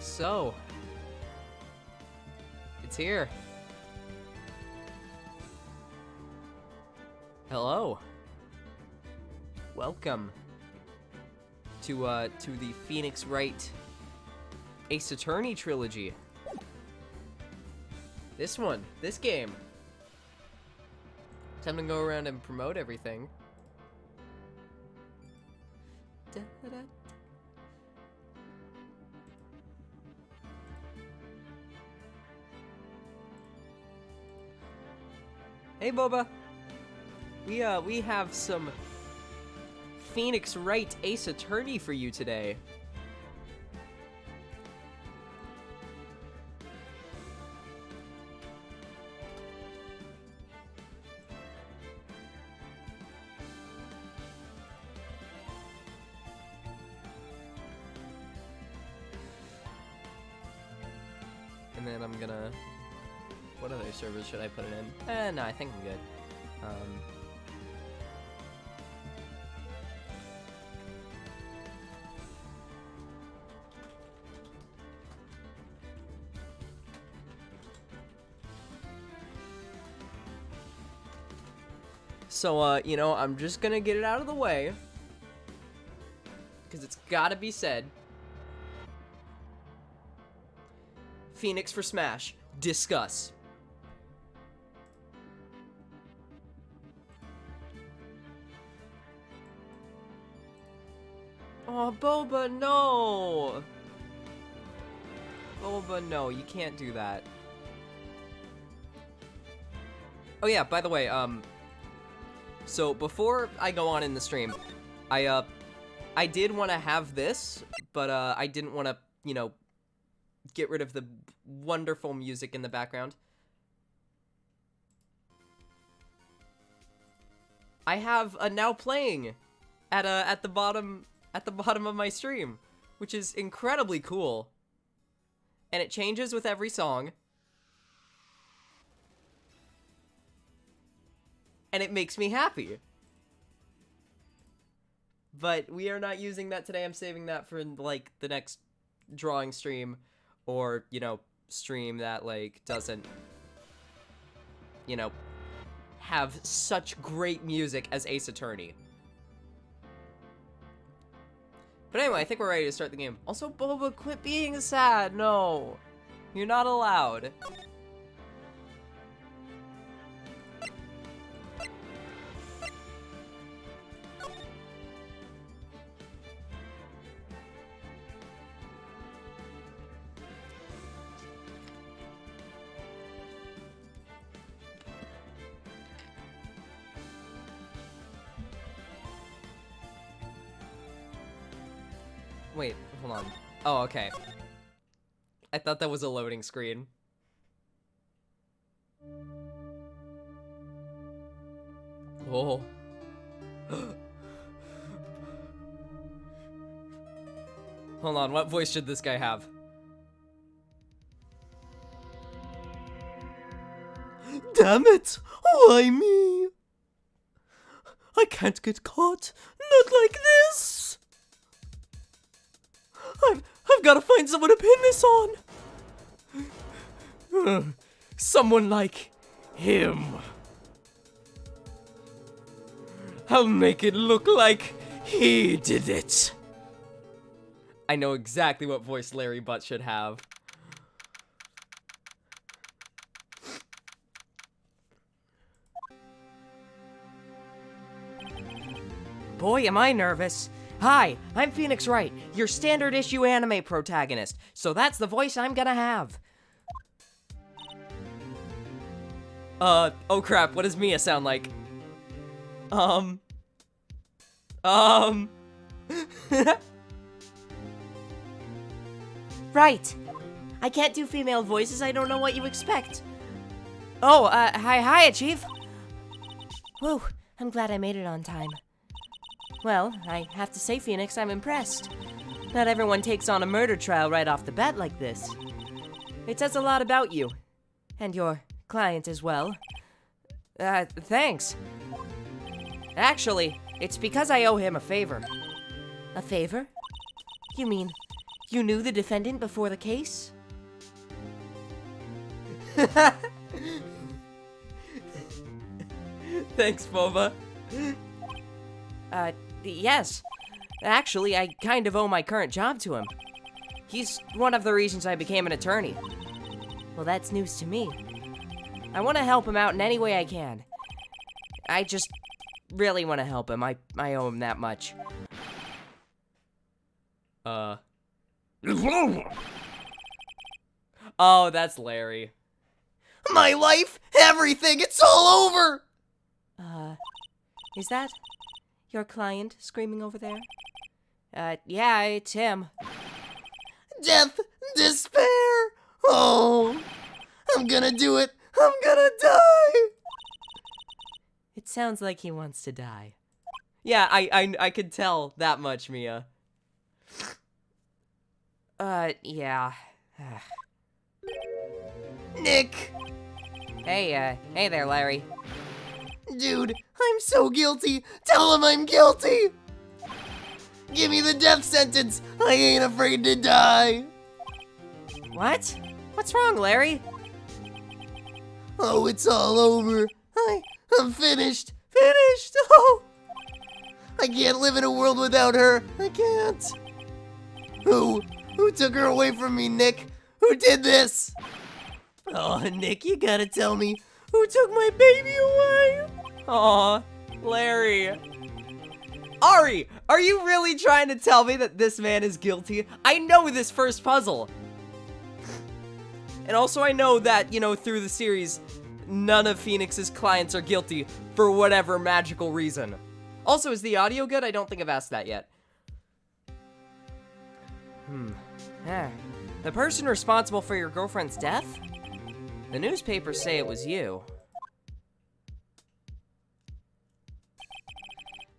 So, it's here. Hello. Welcome to the Phoenix Wright Ace Attorney Trilogy. This game. Time to go around and promote everything. Da-da-da. Hey, Boba. We have some Phoenix Wright Ace Attorney for you today. And then I'm gonna... What other servers should I put it in? No, I think I'm good. So, you know, I'm just gonna get it out of the way, because it's gotta be said. Phoenix for Smash. Discuss. Oh, Boba, no! Boba, no, you can't do that. Oh yeah, by the way, so before I go on in the stream, I did want to have this, but, I didn't want to, you know, get rid of the wonderful music in the background. I have a now playing at the bottom of my stream, which is incredibly cool. And it changes with every song. And it makes me happy. But we are not using that today. I'm saving that for, like, the next drawing stream. Or, you know, stream that, like, doesn't, you know, have such great music as Ace Attorney. But anyway, I think we're ready to start the game. Also, Boba, quit being sad. No. You're not allowed. Wait, hold on. Oh, okay. I thought that was a loading screen. Oh. Hold on, what voice should this guy have? Damn it! Why me? I can't get caught. Not like this! I've got to find someone to pin this on. Someone like him. I'll make it look like he did it. I know exactly what voice Larry Butt should have. Boy, am I nervous. Hi, I'm Phoenix Wright, your standard issue anime protagonist, so that's the voice I'm gonna have. Oh crap, what does Mia sound like? Right. I can't do female voices, I don't know what you expect. Oh, hiya, Chief. Whew, I'm glad I made it on time. Well, I have to say, Phoenix, I'm impressed. Not everyone takes on a murder trial right off the bat like this. It says a lot about you. And your client as well. Thanks. Actually, it's because I owe him a favor. A favor? You mean You knew the defendant before the case? Thanks, Boba. Yes. Actually, I kind of owe my current job to him. He's one of the reasons I became an attorney. Well, that's news to me. I want to help him out in any way I can. I just really want to help him. I owe him that much. Oh, that's Larry. My life, everything, it's all over! Is that your client screaming over there? Yeah, it's him. Death, despair! Oh, I'm gonna do it! I'm gonna die! It sounds like he wants to die. Yeah, I could tell that much, Mia. Yeah. Nick! Hey there, Larry. Dude, I'm so guilty! Tell him I'm guilty! Give me the death sentence! I ain't afraid to die! What? What's wrong, Larry? Oh, it's all over. I'm finished. Finished! Oh! I can't live in a world without her. I can't. Who took her away from me, Nick? Who did this? Oh, Nick, you gotta tell me. Who took my baby away? Aw, Larry. Ari, are you really trying to tell me that this man is guilty? I know this first puzzle. And also I know that, you know, through the series, none of Phoenix's clients are guilty for whatever magical reason. Also, is the audio good? I don't think I've asked that yet. The person responsible for your girlfriend's death? The newspapers say it was you.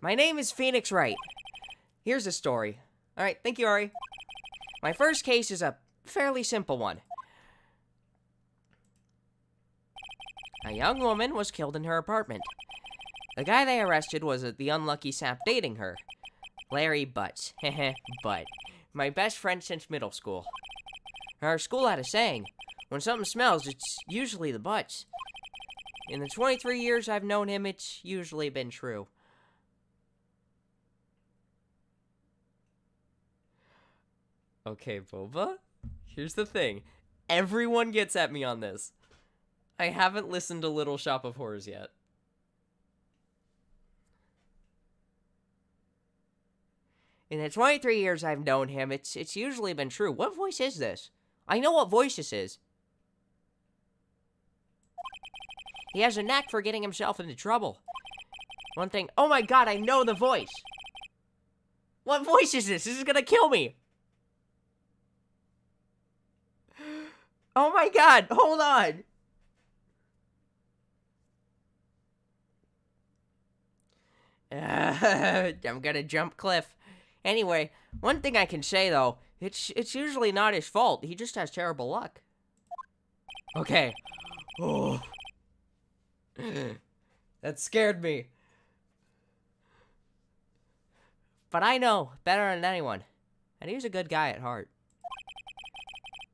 My name is Phoenix Wright. Here's the story. Alright, thank you, Ari. My first case is a fairly simple one. A young woman was killed in her apartment. The guy they arrested was the unlucky sap dating her. Larry Butts. Heh Butt. My best friend since middle school. Our school had a saying, when something smells, it's usually the butts. In the 23 years I've known him, it's usually been true. Okay, Boba, here's the thing. Everyone gets at me on this. I haven't listened to Little Shop of Horrors yet. In the 23 years I've known him, it's usually been true. What voice is this? I know what voice this is. He has a knack for getting himself into trouble. One thing, oh my god, I know the voice. What voice is this? This is gonna kill me. Oh my god, hold on. I'm gonna jump cliff. Anyway, one thing I can say though, it's usually not his fault. He just has terrible luck. Okay. Oh. That scared me. But I know better than anyone. And he's a good guy at heart.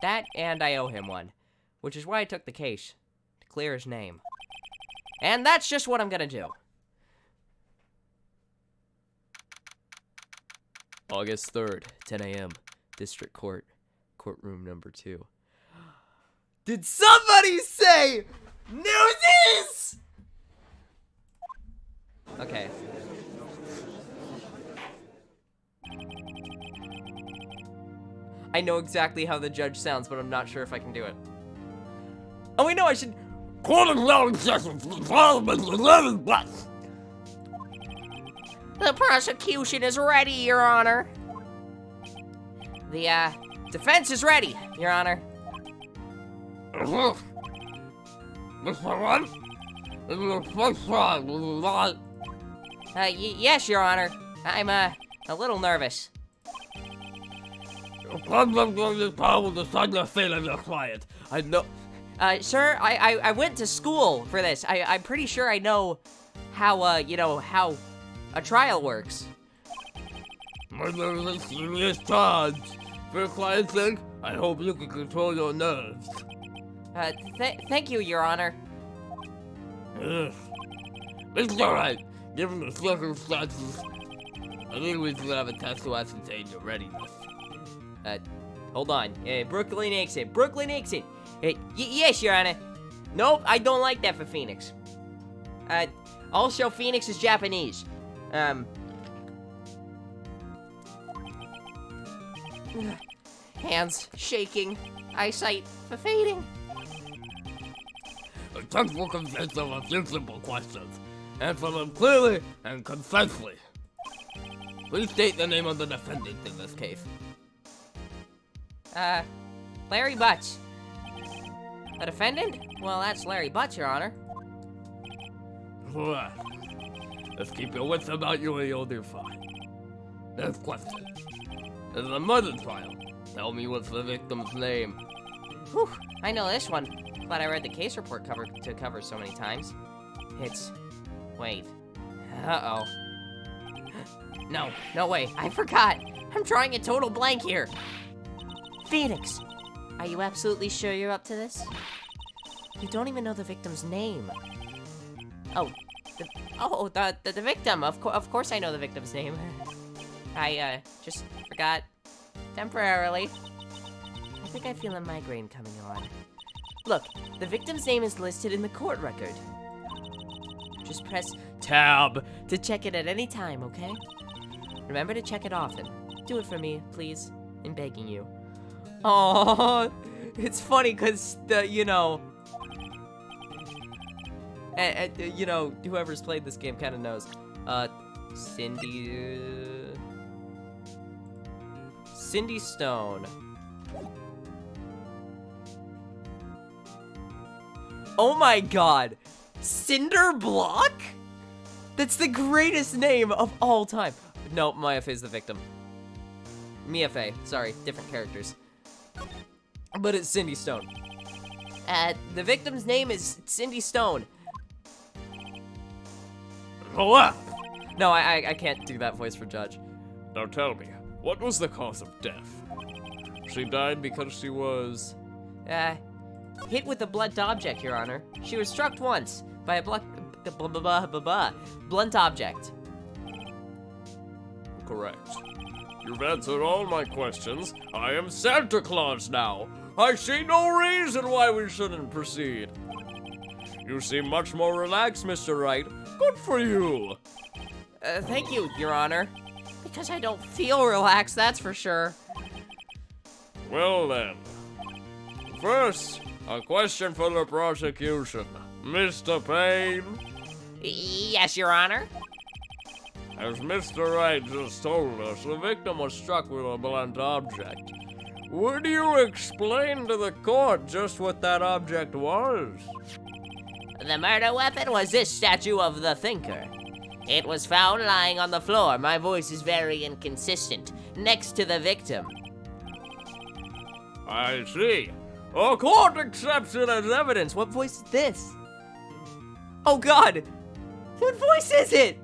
That and I owe him one. Which is why I took the case. To clear his name. And that's just what I'm gonna do. August 3rd, 10 a.m. District Court. Courtroom number 2. Did somebody say Newsies? Okay. I know exactly how the judge sounds, but I'm not sure if I can do it. Oh, wait, no, I should... The prosecution is ready, Your Honor. The, defense is ready, Your Honor. Yes, Your Honor. I'm, a little nervous. Problem going to power to decide the fate of your client. I know... Sir, I went to school for this. I'm pretty sure I know how, you know, how a trial works. My name is serious charge. For your client's sake, I hope you can control your nerves. Thank you, Your Honor. Ugh. It's alright. Given the circumstances, I think we should have a test to ascertain your readiness. Hold on. Brooklyn exit. Brooklyn exit. Yes, Your Honor. Nope, I don't like that for Phoenix. Also, Phoenix is Japanese. Hands shaking. Eyesight fading. The test will consist of a few simple questions. Answer them clearly and concisely. Please state the name of the defendant in this case. Larry Butts. The defendant? Well, that's Larry Butts, Your Honor. Alright. Let's keep your wits about you and you'll do fine. Next question. This is a murder trial. Tell me what's the victim's name. Whew, I know this one. Glad I read the case report cover so many times. It's... Wait. Uh-oh. No way. I forgot. I'm drawing a total blank here. Phoenix, are you absolutely sure you're up to this? You don't even know the victim's name. Oh, the victim. Of course I know the victim's name. I just forgot temporarily. I think I feel a migraine coming on. Look, the victim's name is listed in the court record. Just press tab to check it at any time, okay? Remember to check it often. Do it for me, please. I'm begging you. Oh, it's funny because whoever's played this game kind of knows. Cindy Stone. Oh my God, Cinder Block? That's the greatest name of all time. No, Maya Fey's the victim. Mia Fey, sorry, different characters. But it's Cindy Stone. The victim's name is Cindy Stone. What? No, I can't do that voice for Judge. Now tell me, what was the cause of death? She died because she was... Hit with a blunt object, Your Honor. She was struck once by a blunt object. Correct. You've answered all my questions. I am Santa Claus now. I see no reason why we shouldn't proceed. You seem much more relaxed, Mr. Wright. Good for you. Thank you, Your Honor. Because I don't feel relaxed, that's for sure. Well then. First, a question for the prosecution. Mr. Payne? Yes, Your Honor. As Mr. Wright just told us, the victim was struck with a blunt object. Would you explain to the court just what that object was? The murder weapon was this statue of the Thinker. It was found lying on the floor. My voice is very inconsistent. Next to the victim. I see. A court accepts it as evidence. What voice is this? Oh God! What voice is it?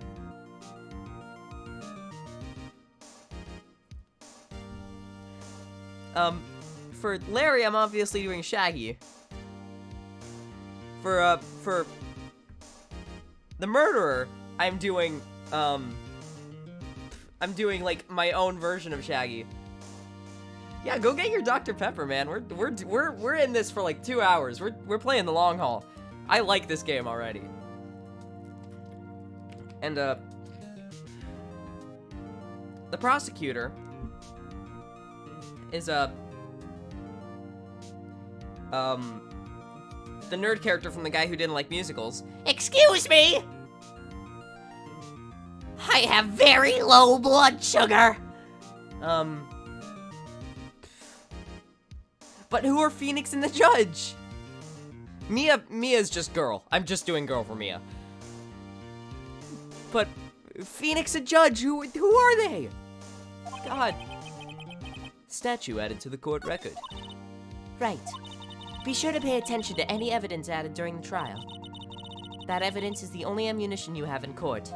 For Larry, I'm obviously doing Shaggy. For the murderer, I'm doing like my own version of Shaggy. Yeah, go get your Dr. Pepper, man. We're in this for like 2 hours. We're playing the long haul. I like this game already. And the prosecutor is the nerd character from the guy who didn't like musicals. Excuse me! I have very low blood sugar. But who are Phoenix and the judge? Mia's just girl. I'm just doing girl for Mia. But Phoenix and judge, who are they? God. Statue added to the court record. Right. Be sure to pay attention to any evidence added during the trial. That evidence is the only ammunition you have in court.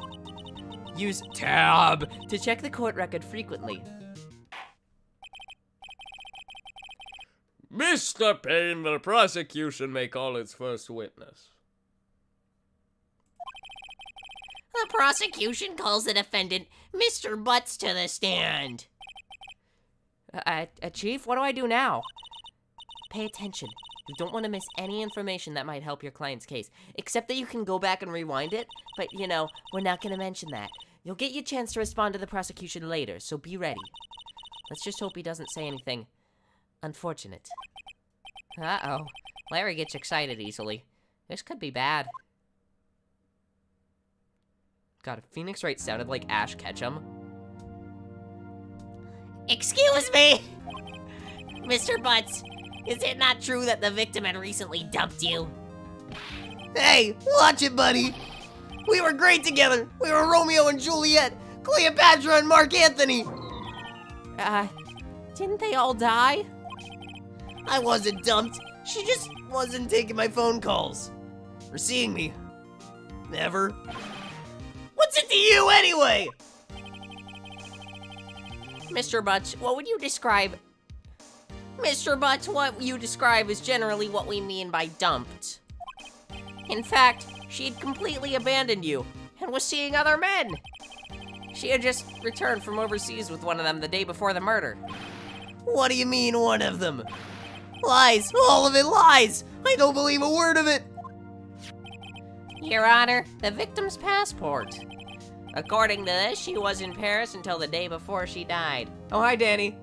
Use tab to check the court record frequently. Mr. Payne, the prosecution may call its first witness. The prosecution calls the defendant, Mr. Butts, to the stand. Chief, what do I do now? Pay attention. You don't want to miss any information that might help your client's case, except that you can go back and rewind it, but, you know, we're not going to mention that. You'll get your chance to respond to the prosecution later, so be ready. Let's just hope he doesn't say anything unfortunate. Uh-oh. Larry gets excited easily. This could be bad. God, if Phoenix Wright sounded like Ash Ketchum. Excuse me! Mr. Butts, is it not true that the victim had recently dumped you? Hey, watch it, buddy. We were great together. We were Romeo and Juliet, Cleopatra and Mark Anthony. Didn't they all die? I wasn't dumped. She just wasn't taking my phone calls. Or seeing me. Never. What's it to you anyway? Mr. Butts, what would you describe... Mr. Butts, what you describe is generally what we mean by dumped. In fact, she had completely abandoned you and was seeing other men. She had just returned from overseas with one of them the day before the murder. What do you mean, one of them? Lies. All of it lies. I don't believe a word of it. Your Honor, the victim's passport. According to this, she was in Paris until the day before she died. Oh, hi, Danny.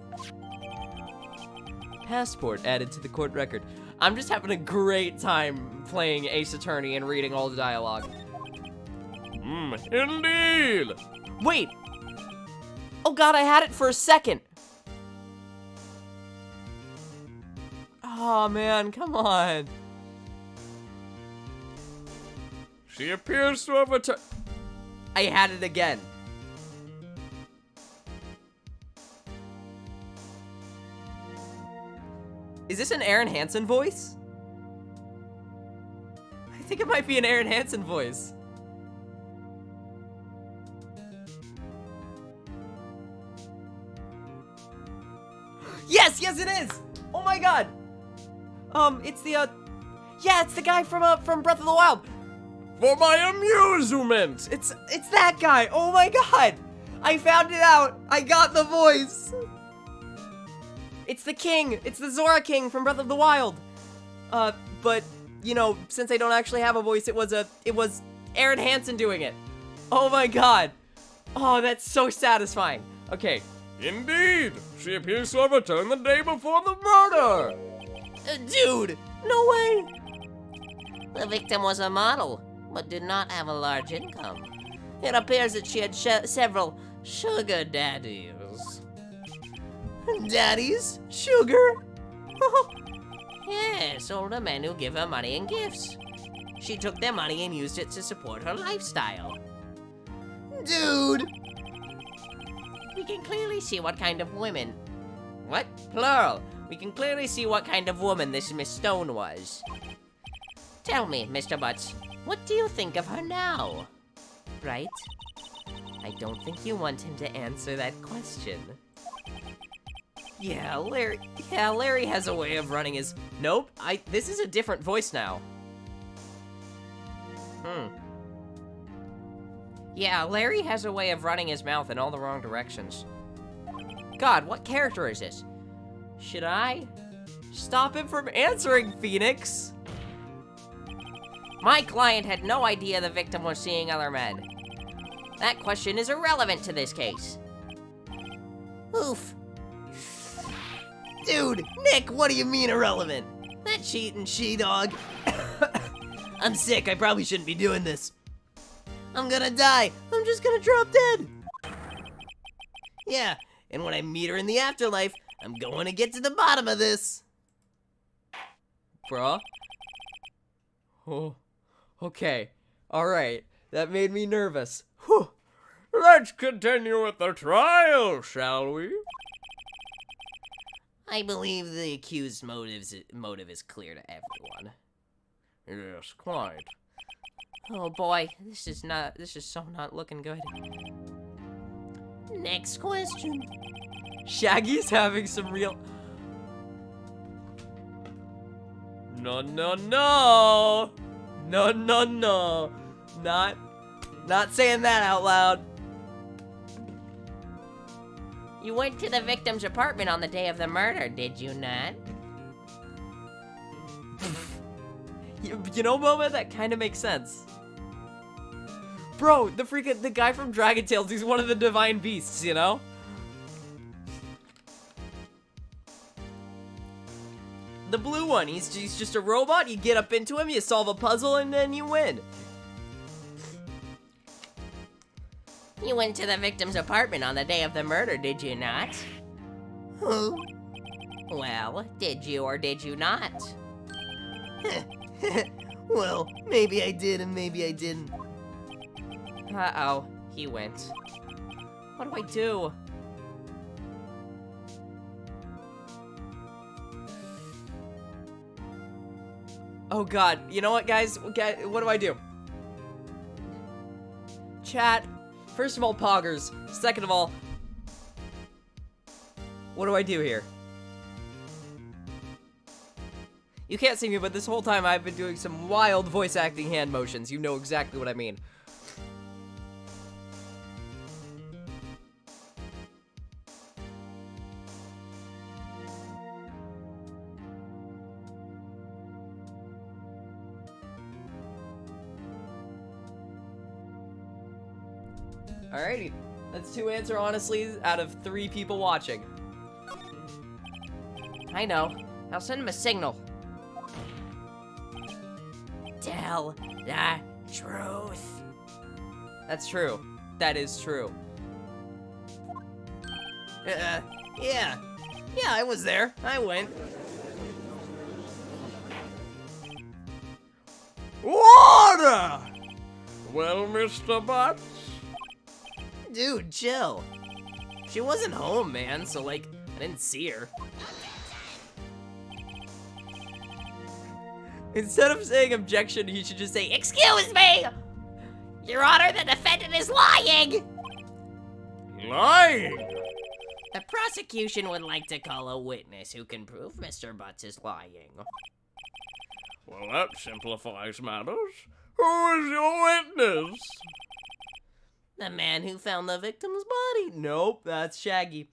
Passport added to the court record. I'm just having a great time playing Ace Attorney and reading all the dialogue. Indeed! Wait! Oh god, I had it for a second! Oh man, come on. She appears to have a I had it again. Is this an Aaron Hansen voice? I think it might be an Aaron Hansen voice. Yes, yes it is! Oh my god! It's the, yeah, it's the guy from Breath of the Wild. For my amusement! It's that guy! Oh my god! I found it out! I got the voice! It's the king! It's the Zora King from Breath of the Wild! But, you know, since I don't actually have a voice, it was Aaron Hansen doing it! Oh my god! Oh, that's so satisfying! Okay. Indeed! She appears to have returned the day before the murder! Dude, no way. The victim was a model, but did not have a large income. It appears that she had several sugar daddies. Daddies? Sugar? Yes, older men who give her money and gifts. She took their money and used it to support her lifestyle. Dude. We can clearly see what kind of women... What? Plural. We can clearly see what kind of woman this Miss Stone was. Tell me, Mr. Butts, what do you think of her now? Right? I don't think you want him to answer that question. Yeah, Larry has a way of running his... Nope, this is a different voice now. Yeah, Larry has a way of running his mouth in all the wrong directions. God, what character is this? Should I stop him from answering, Phoenix? My client had no idea the victim was seeing other men. That question is irrelevant to this case. Oof. Dude, Nick, what do you mean irrelevant? That cheating she-dog. I'm sick, I probably shouldn't be doing this. I'm gonna die. I'm just gonna drop dead. Yeah, and when I meet her in the afterlife, I'm going to get to the bottom of this. Bruh. Oh, okay. Alright, that made me nervous. Whew. Let's continue with the trial, shall we? I believe the accused's motive is clear to everyone. Yes, quite. Oh boy, this is so not looking good. Next question. Shaggy's having some real... No, no, no. No, no, no. Not saying that out loud. You went to the victim's apartment on the day of the murder, did you not? You know, Momo, that kind of makes sense. Bro, the guy from Dragon Tales, he's one of the divine beasts, you know? The blue one, he's just a robot, you get up into him, you solve a puzzle, and then you win. You went to the victim's apartment on the day of the murder, did you not? Huh? Well, did you or did you not? Well, maybe I did and maybe I didn't. Uh-oh, he went. What do I do? Oh god, you know what, guys? What do I do? Chat, first of all, poggers. Second of all, what do I do here? You can't see me, but this whole time I've been doing some wild voice acting hand motions. You know exactly what I mean. Alrighty, that's 2 answer honestly out of 3 people watching. I know. I'll send him a signal. Tell the truth. That's true. That is true. Yeah, I was there. I went. Water! Well, Mr. Butts? Dude, chill. She wasn't home, man, so like, I didn't see her. Instead of saying objection, he should just say, Excuse me! Your Honor, the defendant is lying! Lying? The prosecution would like to call a witness who can prove Mr. Butts is lying. Well, that simplifies matters. Who is your witness? The man who found the victim's body. nope, that's Shaggy.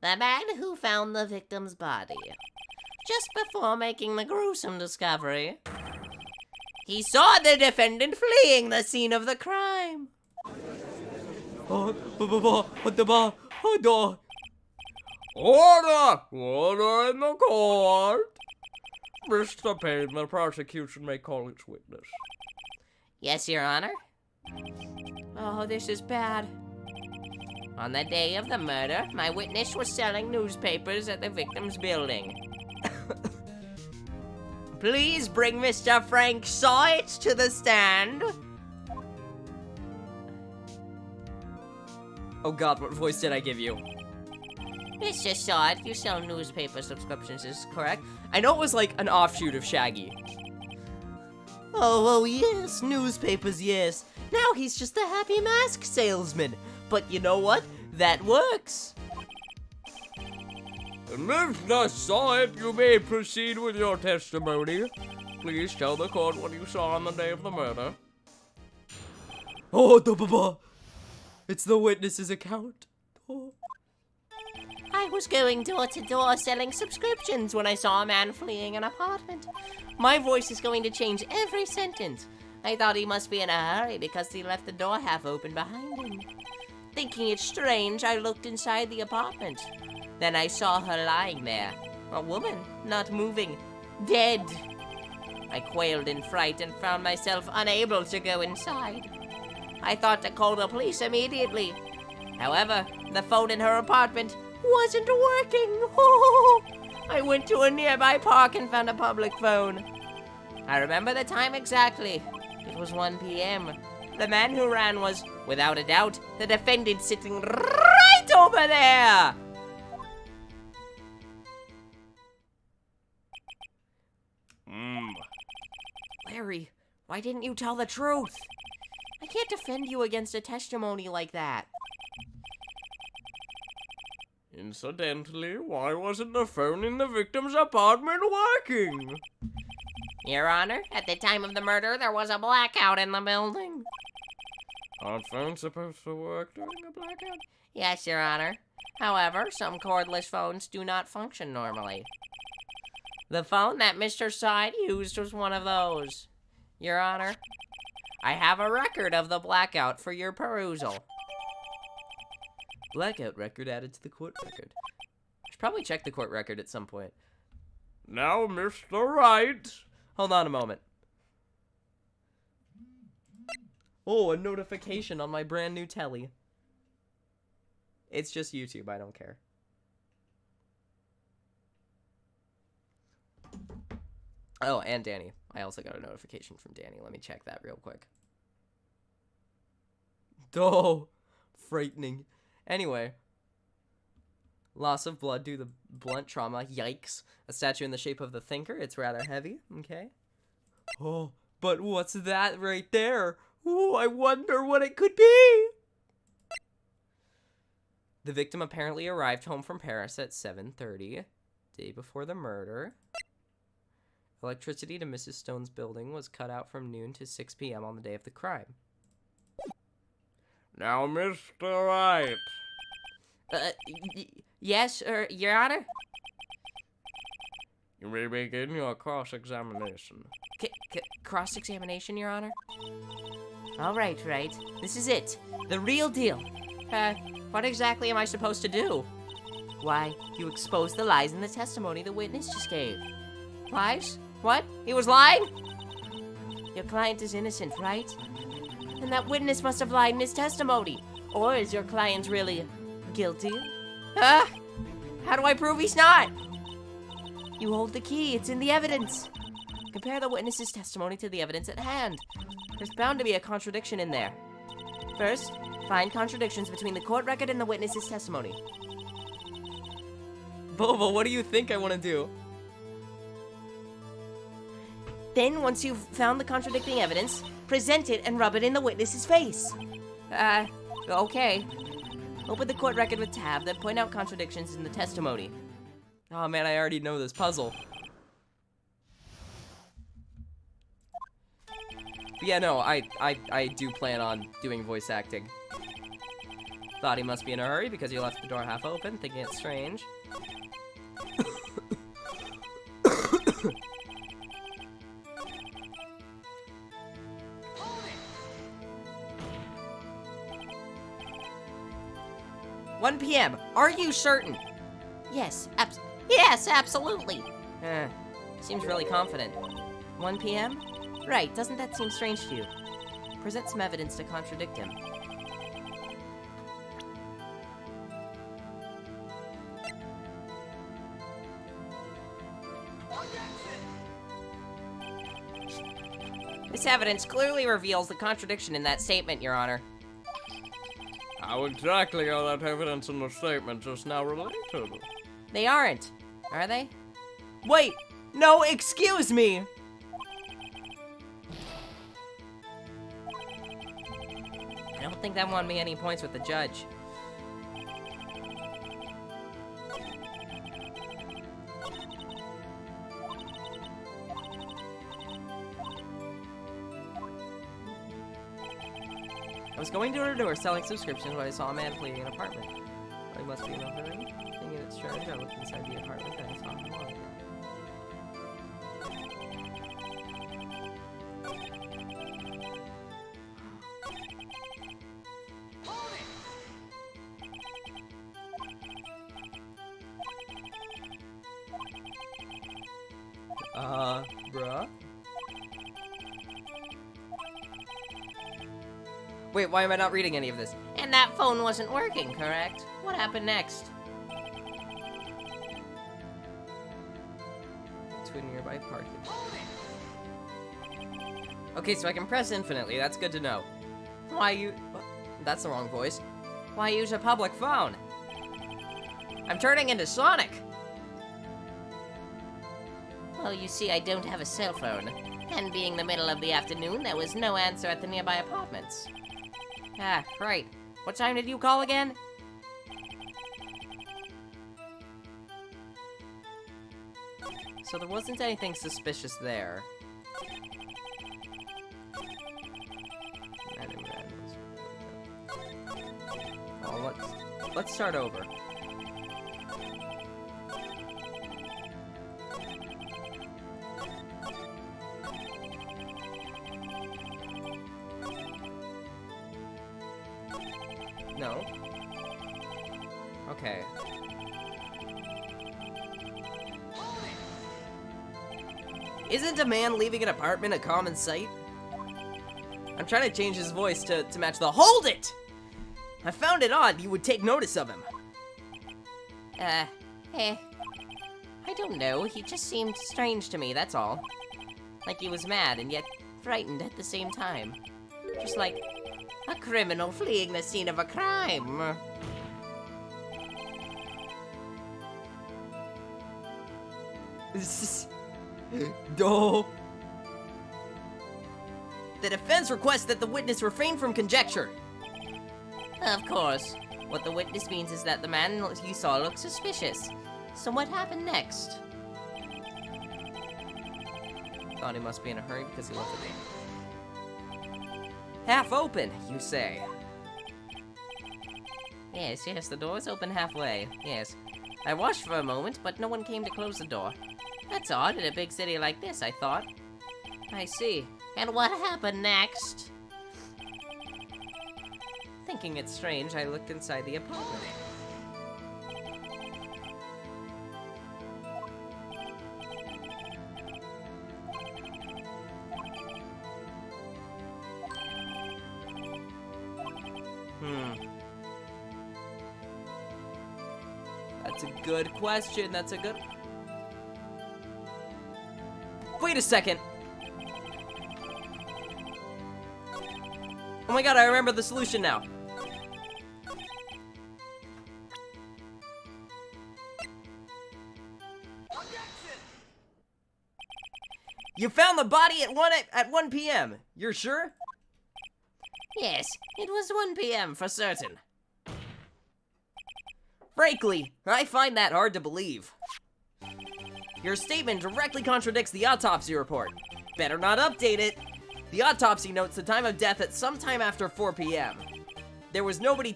The man who found the victim's body. Just before making the gruesome discovery, he saw the defendant fleeing the scene of the crime. Oh, Order! Order in the court! Mr. Payne, the prosecution may call its witness. Yes, Your Honor. Oh, this is bad. On the day of the murder, my witness was selling newspapers at the victim's building. Please bring Mr. Frank Sides to the stand. Oh god, what voice did I give you? Mr. Sod, you sell newspaper subscriptions, is correct? I know it was like an offshoot of Shaggy. Oh, yes, newspapers, yes. Now he's just a happy mask salesman. But you know what? That works. Mr. Side, you may proceed with your testimony. Please tell the court what you saw on the day of the murder. Oh, it's the witness's account. Oh. I was going door to door selling subscriptions when I saw a man fleeing an apartment. My voice is going to change every sentence. I thought he must be in a hurry because he left the door half open behind him. Thinking it strange, I looked inside the apartment. Then I saw her lying there. A woman, not moving. Dead. I quailed in fright and found myself unable to go inside. I thought to call the police immediately. However, the phone in her apartment wasn't working. I went to a nearby park and found a public phone. I remember the time exactly. It was 1 p.m. The man who ran was, without a doubt, the defendant sitting right over there. Larry, why didn't you tell the truth? I can't defend you against a testimony like that. Incidentally, why wasn't the phone in the victim's apartment working? Your Honor, at the time of the murder, there was a blackout in the building. Aren't phones supposed to work during a blackout? Yes, Your Honor. However, some cordless phones do not function normally. The phone that Mr. Side used was one of those. Your Honor, I have a record of the blackout for your perusal. Blackout record added to the court record. Should probably check the court record at some point. Now, Mr. Right. Hold on a moment. Oh, a notification on my brand new telly. It's just YouTube, I don't care. Oh, and Danny. I also got a notification from Danny. Let me check that real quick. Oh, frightening. Anyway. Loss of blood due to blunt trauma. Yikes. A statue in the shape of the thinker. It's rather heavy. Okay. Oh, but what's that right there? Oh, I wonder what it could be. The victim apparently arrived home from Paris at 7:30, day before the murder. Electricity to Mrs. Stone's building was cut out from noon to 6 p.m. on the day of the crime. Now, Mr. Right. Yes, Your Honor? You may begin your cross-examination. Cross-examination, Your Honor? All right. This is it. The real deal. What exactly am I supposed to do? Why, you exposed the lies in the testimony the witness just gave. Lies? What? He was lying? Your client is innocent, right? And that witness must have lied in his testimony. Or is your client really guilty? Huh? How do I prove he's not? You hold the key. It's in the evidence. Compare the witness's testimony to the evidence at hand. There's bound to be a contradiction in there. First, find contradictions between the court record and the witness's testimony. Bobo, what do you think I want to do? Then, once you've found the contradicting evidence, present it and rub it in the witness's face. Okay. Open the court record with tab, then point out contradictions in the testimony. Oh man, I already know this puzzle. But yeah, no, I do plan on doing voice acting. Thought he must be in a hurry because he left the door half open, thinking it's strange. "1 p.m. Are you certain?" Yes, absolutely. Seems really confident. 1 p.m.? Right, doesn't that seem strange to you? Present some evidence to contradict him. This evidence clearly reveals the contradiction in that statement, Your Honor. How exactly are that evidence in the statement just now related? They aren't, are they? Wait, no, excuse me. I don't think that won me any points with the judge. I was going door-to-door selling subscriptions when I saw a man fleeing an apartment. I must be in a hurry. Thinking it's strange, I looked inside the apartment and I saw him walk. Bruh? Wait, why am I not reading any of this? And that phone wasn't working, correct? What happened next? To a nearby parking. Okay, so I can press infinitely. That's good to know. Why you... That's the wrong voice. Why use a public phone? I'm turning into Sonic! Well, you see, I don't have a cell phone. And being the middle of the afternoon, there was no answer at the nearby apartments. Ah, right. What time did you call again? So there wasn't anything suspicious there. start over. No. Okay. Isn't a man leaving an apartment a common sight? I'm trying to change his voice to match the— Hold it! I found it odd you would take notice of him. I don't know. He just seemed strange to me, that's all. Like he was mad and yet frightened at the same time. Just like a criminal fleeing the scene of a crime. No. The defense requests that the witness refrain from conjecture. Of course. What the witness means is that the man you saw looked suspicious. So what happened next? Thought he must be in a hurry because he looked at me. Half open, you say? Yes, the door is open halfway. Yes. I watched for a moment, but no one came to close the door. That's odd in a big city like this, I thought. I see. And what happened next? Thinking it's strange, I looked inside the apartment. That's a good question. That's a good... Wait a second. Oh my god, I remember the solution now. You found the body at 1 p.m. You're sure? Yes, it was 1 p.m. for certain. Frankly, I find that hard to believe. Your statement directly contradicts the autopsy report. Better not update it. The autopsy notes the time of death at sometime after 4 p.m. There was no body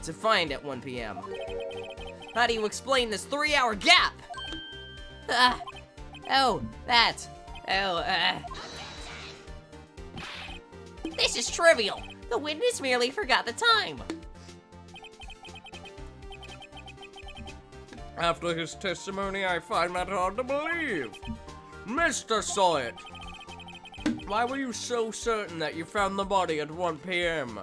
to find at 1 p.m. How do you explain this 3-hour gap? This is trivial. The witness merely forgot the time. After his testimony, I find that hard to believe. Mr. Sawyer, why were you so certain that you found the body at 1 p.m.?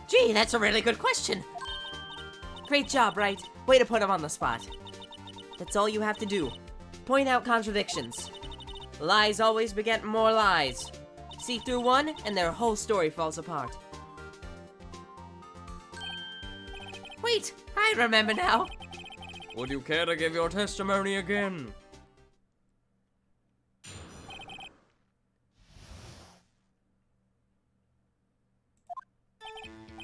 Gee, that's a really good question. Great job, right? Way to put him on the spot. That's all you have to do. Point out contradictions. Lies always beget more lies. See through one, and their whole story falls apart. Wait, I remember now. Would you care to give your testimony again?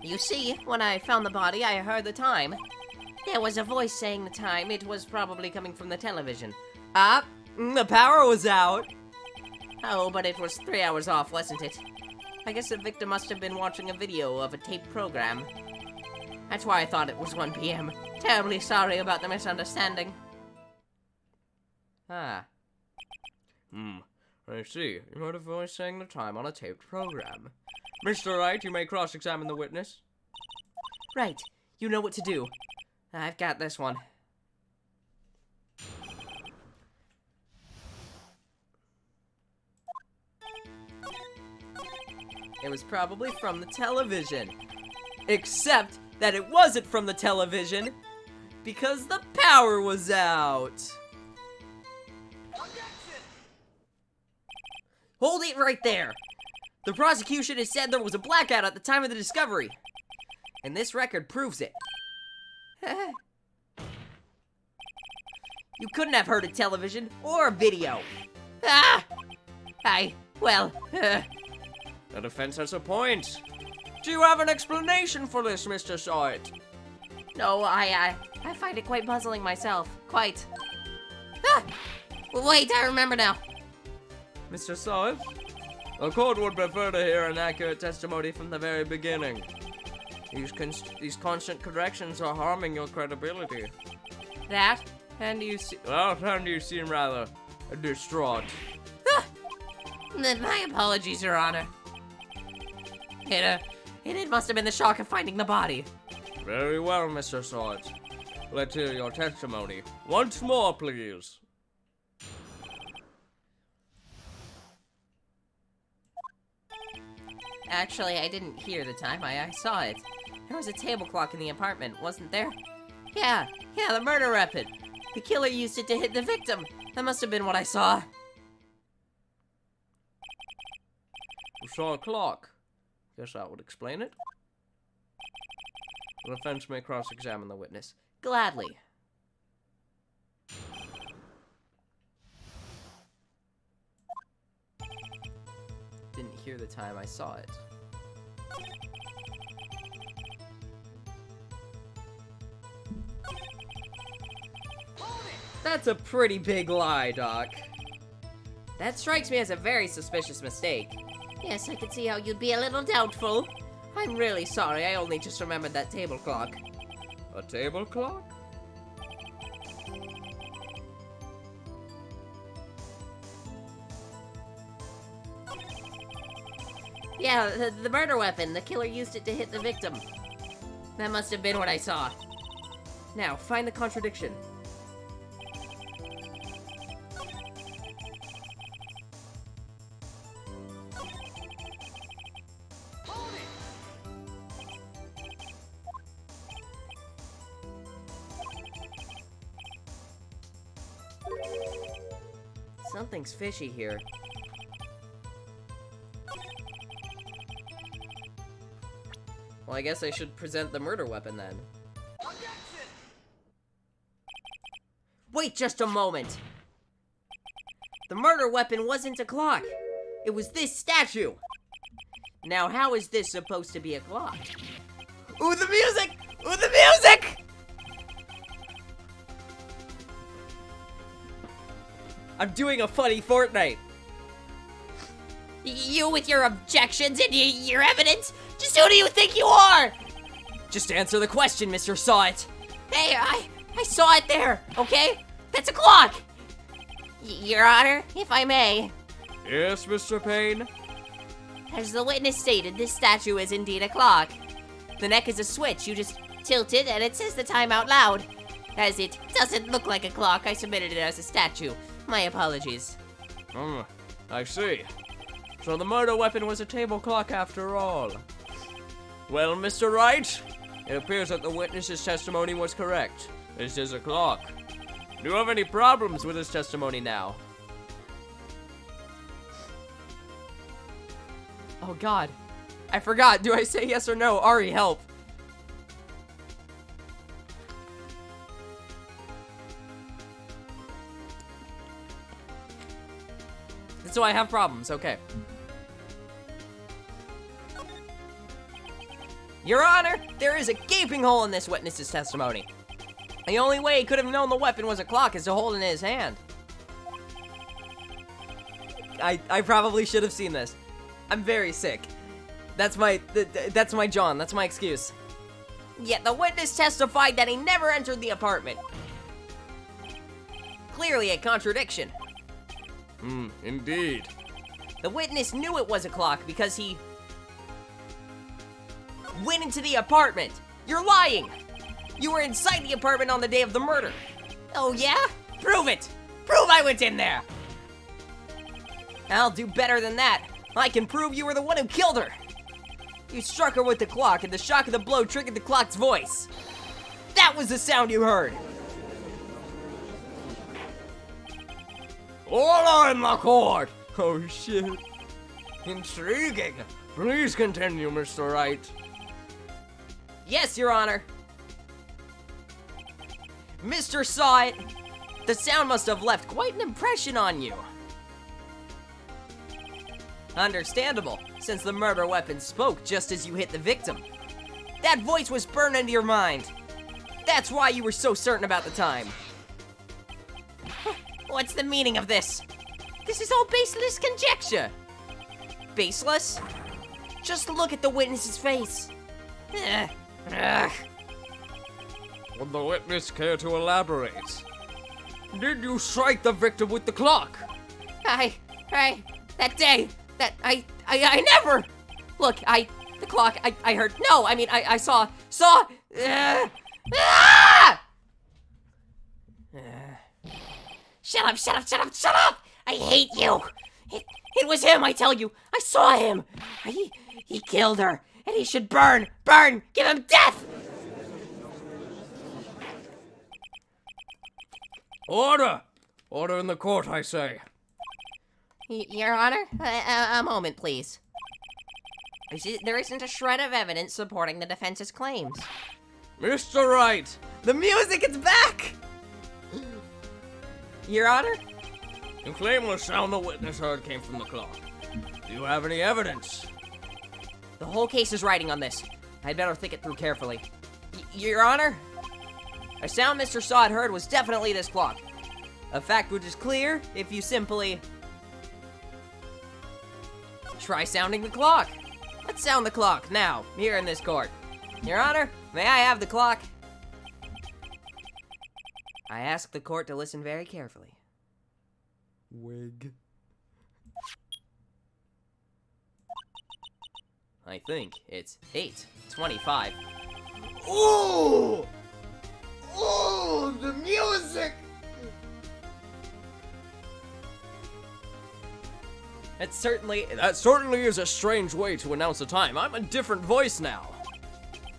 You see, when I found the body, I heard the time. There was a voice saying the time. It was probably coming from the television. The power was out. Oh, but it was 3 hours off, wasn't it? I guess the victim must have been watching a video of a taped program. That's why I thought it was 1 p.m. Terribly sorry about the misunderstanding. I see. You heard a voice saying the time on a taped program. Mr. Wright, you may cross-examine the witness. Right. You know what to do. I've got this one. It was probably from the television. Except that it wasn't from the television because the power was out. Hold it right there. The prosecution has said there was a blackout at the time of the discovery. And this record proves it. You couldn't have heard a television or a video. The defense has a point. Do you have an explanation for this, Mr. Sawyer? No, I find it quite puzzling myself. Quite. Wait, I remember now. Mr. Sawyer? The court would prefer to hear an accurate testimony from the very beginning. These constant corrections are harming your credibility. That? And you seem rather distraught. My apologies, Your Honor. It must have been the shock of finding the body. Very well, Mr. Swords. Let's hear your testimony. Once more, please. Actually, I didn't hear the time. I saw it. There was a table clock in the apartment, wasn't there? Yeah, the murder weapon. The killer used it to hit the victim. That must have been what I saw. You saw a clock. Guess that would explain it. The defense may cross-examine the witness. Gladly. Didn't hear the time I saw it. That's a pretty big lie, Doc. That strikes me as a very suspicious mistake. Yes, I can see how you'd be a little doubtful. I'm really sorry, I only just remembered that table clock. A table clock? Yeah, the murder weapon. The killer used it to hit the victim. That must have been what I saw. Now, find the contradiction. Something's fishy here. Well, I guess I should present the murder weapon then. Wait just a moment! The murder weapon wasn't a clock. It was this statue. Now, how is this supposed to be a clock? Ooh, the music! Ooh, the music! I'm doing a funny Fortnite. You with your objections and your evidence? Just who do you think you are? Just answer the question, Mr. Saw It. Hey, I saw it there, okay? That's a clock! Your Honor, if I may. Yes, Mr. Payne? As the witness stated, this statue is indeed a clock. The neck is a switch. You just tilt it and it says the time out loud. As it doesn't look like a clock, I submitted it as a statue. My apologies. I see. So the murder weapon was a table clock after all. Well, Mr. Wright, it appears that the witness's testimony was correct. This is a clock. Do you have any problems with his testimony now? Oh God, I forgot. Do I say yes or no? Ari, help. So I have problems, okay. Your Honor, there is a gaping hole in this witness's testimony. The only way he could have known the weapon was a clock is to hold it in his hand. I probably should have seen this. I'm very sick. That's my John, that's my excuse. Yet the witness testified that he never entered the apartment. Clearly a contradiction. Indeed. The witness knew it was a clock because he went into the apartment. You're lying. You were inside the apartment on the day of the murder. Oh yeah? Prove it. Prove I went in there. I'll do better than that. I can prove you were the one who killed her. You struck her with the clock and the shock of the blow triggered the clock's voice. That was the sound you heard. Order in the court! Oh shit. Intriguing. Please continue, Mr. Wright. Yes, Your Honor. Mr. Saw It, the sound must have left quite an impression on you. Understandable, since the murder weapon spoke just as you hit the victim. That voice was burned into your mind. That's why you were so certain about the time. What's the meaning of this? This is all baseless conjecture. baseless? Just look at the witness's face. Ugh. Would the witness care to elaborate? Did you strike the victim with the clock? That day, I never. Look, the clock, I heard, no, I mean, I saw, Shut up! I hate you! It was him, I tell you! I saw him! He killed her, and he should burn! Give him death! Order! Order in the court, I say. Your Honor, a moment, please. There isn't a shred of evidence supporting the defense's claims. Mr. Wright! The music is back! Your Honor? You claim the sound the witness heard came from the clock. Do you have any evidence? The whole case is riding on this. I'd better think it through carefully. Your Honor? A sound Mr. Sod heard was definitely this clock. A fact which is clear if you simply... try sounding the clock. Let's sound the clock now, here in this court. Your Honor, may I have the clock? I ask the court to listen very carefully. Wig. I think it's 8:25. Ooh! Ooh, the music! That certainly is a strange way to announce the time. I'm a different voice now.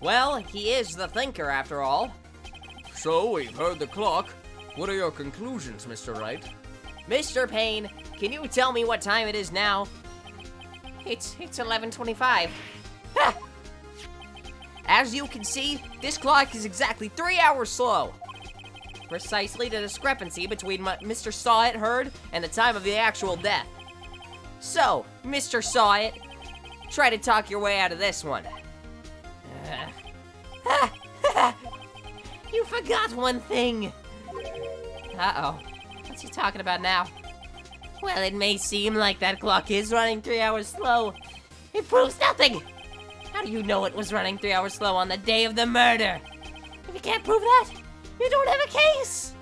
Well, he is the thinker after all. So, we've heard the clock. What are your conclusions, Mr. Wright? Mr. Payne, can you tell me what time it is now? It's 11:25. Ah! As you can see, this clock is exactly 3 hours slow. Precisely the discrepancy between what Mr. Sawit heard and the time of the actual death. So, Mr. Sawit, try to talk your way out of this one. You forgot one thing. Uh-oh. What's he talking about now? Well, it may seem like that clock is running 3 hours slow. It proves nothing. How do you know it was running 3 hours slow on the day of the murder? If you can't prove that, you don't have a case.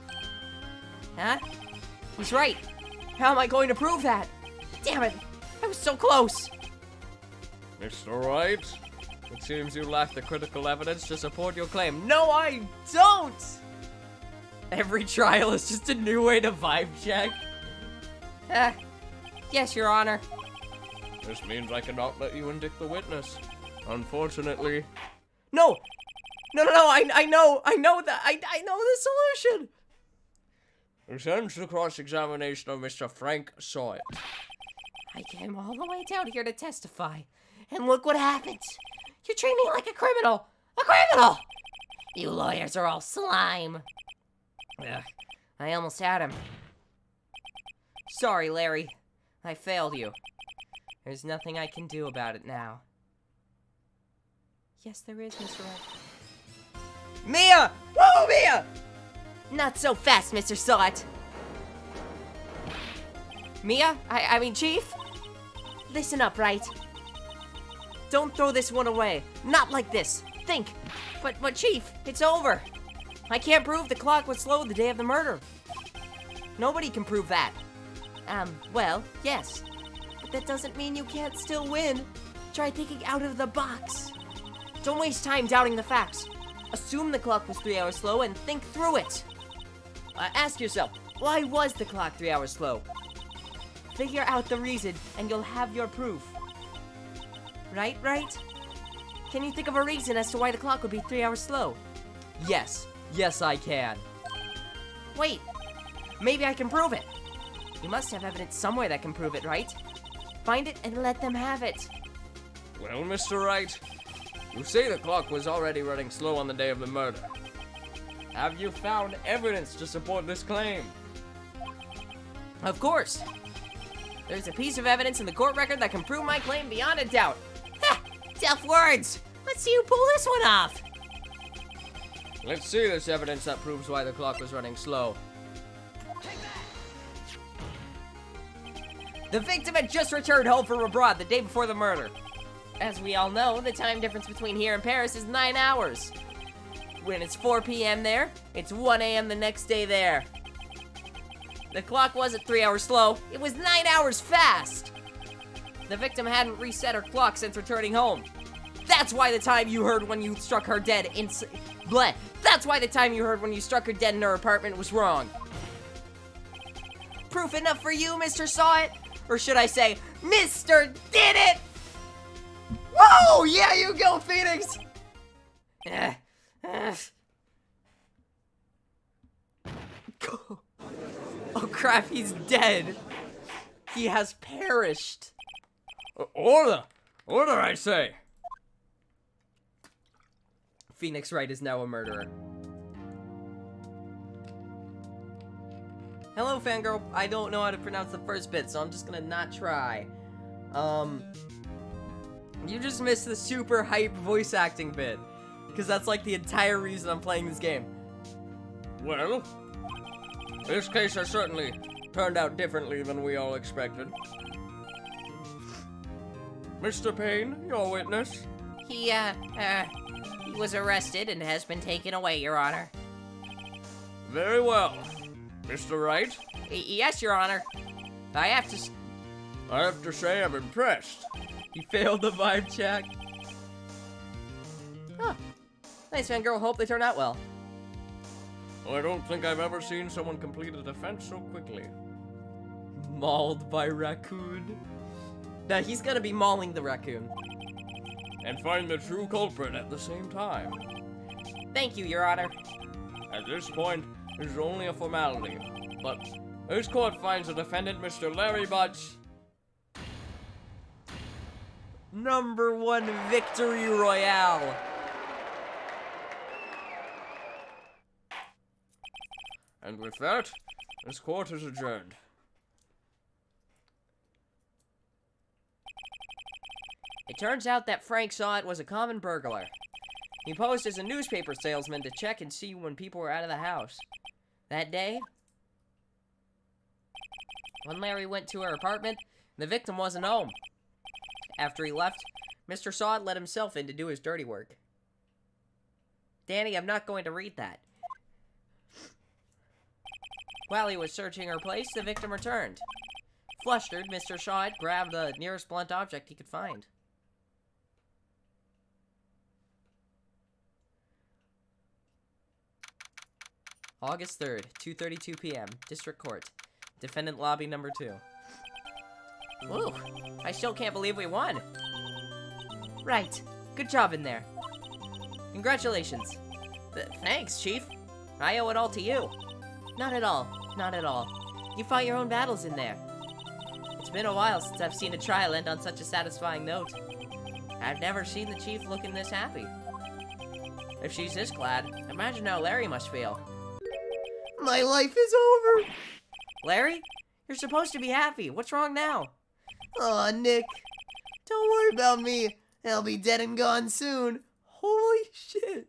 Huh? He's right. How am I going to prove that? Damn it, I was so close. Mr. Wright, it seems you lack the critical evidence to support your claim. No, I don't! Every trial is just a new way to vibe check. Yes, Your Honor. This means I cannot let you indict the witness. Unfortunately. No, I know that, I know the solution. Returns to cross-examination of Mr. Frank Sawyer. I came all the way down here to testify, and look what happened. You treat me like a criminal. A criminal! You lawyers are all slime. Ugh, I almost had him. Sorry, Larry. I failed you. There's nothing I can do about it now. Yes, there is, Mr. Wright. Mia! Whoa, Mia! Not so fast, Mr. Sawit. Mia? I mean, Chief? Listen up, Wright. Don't throw this one away. Not like this. Think. But Chief, it's over. I can't prove the clock was slow the day of the murder. Nobody can prove that. Well, yes. But that doesn't mean you can't still win. Try thinking out of the box. Don't waste time doubting the facts. Assume the clock was 3 hours slow and think through it. Ask yourself, why was the clock 3 hours slow? Figure out the reason and you'll have your proof. Right? Can you think of a reason as to why the clock would be 3 hours slow? Yes, I can. Wait, maybe I can prove it. You must have evidence somewhere that can prove it, right? Find it and let them have it. Well, Mr. Wright, you say the clock was already running slow on the day of the murder. Have you found evidence to support this claim? Of course. There's a piece of evidence in the court record that can prove my claim beyond a doubt. Ha! Tough words. Let's see you pull this one off. Let's see this evidence that proves why the clock was running slow. The victim had just returned home from abroad the day before the murder. As we all know, the time difference between here and Paris is 9 hours. When it's 4 p.m. there, it's 1 a.m. the next day there. The clock wasn't 3 hours slow, it was 9 hours fast! The victim hadn't reset her clock since returning home. That's why the time you heard when you struck her dead That's why the time you heard when you struck her dead in her apartment was wrong. Proof enough for you, Mr. Saw It? Or should I say, Mr. Did It? Whoa! Yeah, you go, Phoenix! Oh crap, he's dead. He has perished. Order! Order, I say! Phoenix Wright is now a murderer. Hello, fangirl. I don't know how to pronounce the first bit, so I'm just gonna not try. You just missed the super hype voice acting bit. Because that's like the entire reason I'm playing this game. Well, this case has certainly turned out differently than we all expected. Mr. Payne, your witness. He was arrested and has been taken away, Your Honor. Very well. Mr. Wright, Yes, Your Honor. I have to say I'm impressed. He failed the vibe check. Huh. Nice, fangirl. Hope they turn out well. I don't think I've ever seen someone complete a defense so quickly. Mauled by raccoon. Now he's gonna be mauling the raccoon. And find the true culprit at the same time. Thank you, Your Honor. At this point, this is only a formality. But this court finds the defendant, Mr. Larry Butts, #1 victory royale. and with that, this court is adjourned. It turns out that Frank Saw It was a common burglar. He posed as a newspaper salesman to check and see when people were out of the house. That day, when Larry went to her apartment, the victim wasn't home. After he left, Mr. Saw It let himself in to do his dirty work. Danny, I'm not going to read that. While he was searching her place, the victim returned. Flustered, Mr. Saw It grabbed the nearest blunt object he could find. August 3rd, 2:32 p.m., District Court. Defendant lobby number 2. Woo! I still can't believe we won! Right. Good job in there. Congratulations. Thanks, Chief. I owe it all to you. Not at all. Not at all. You fought your own battles in there. It's been a while since I've seen a trial end on such a satisfying note. I've never seen the Chief looking this happy. If she's this glad, imagine how Larry must feel. My life is over. Larry? You're supposed to be happy. What's wrong now? Aw, Nick. Don't worry about me. I'll be dead and gone soon. Holy shit.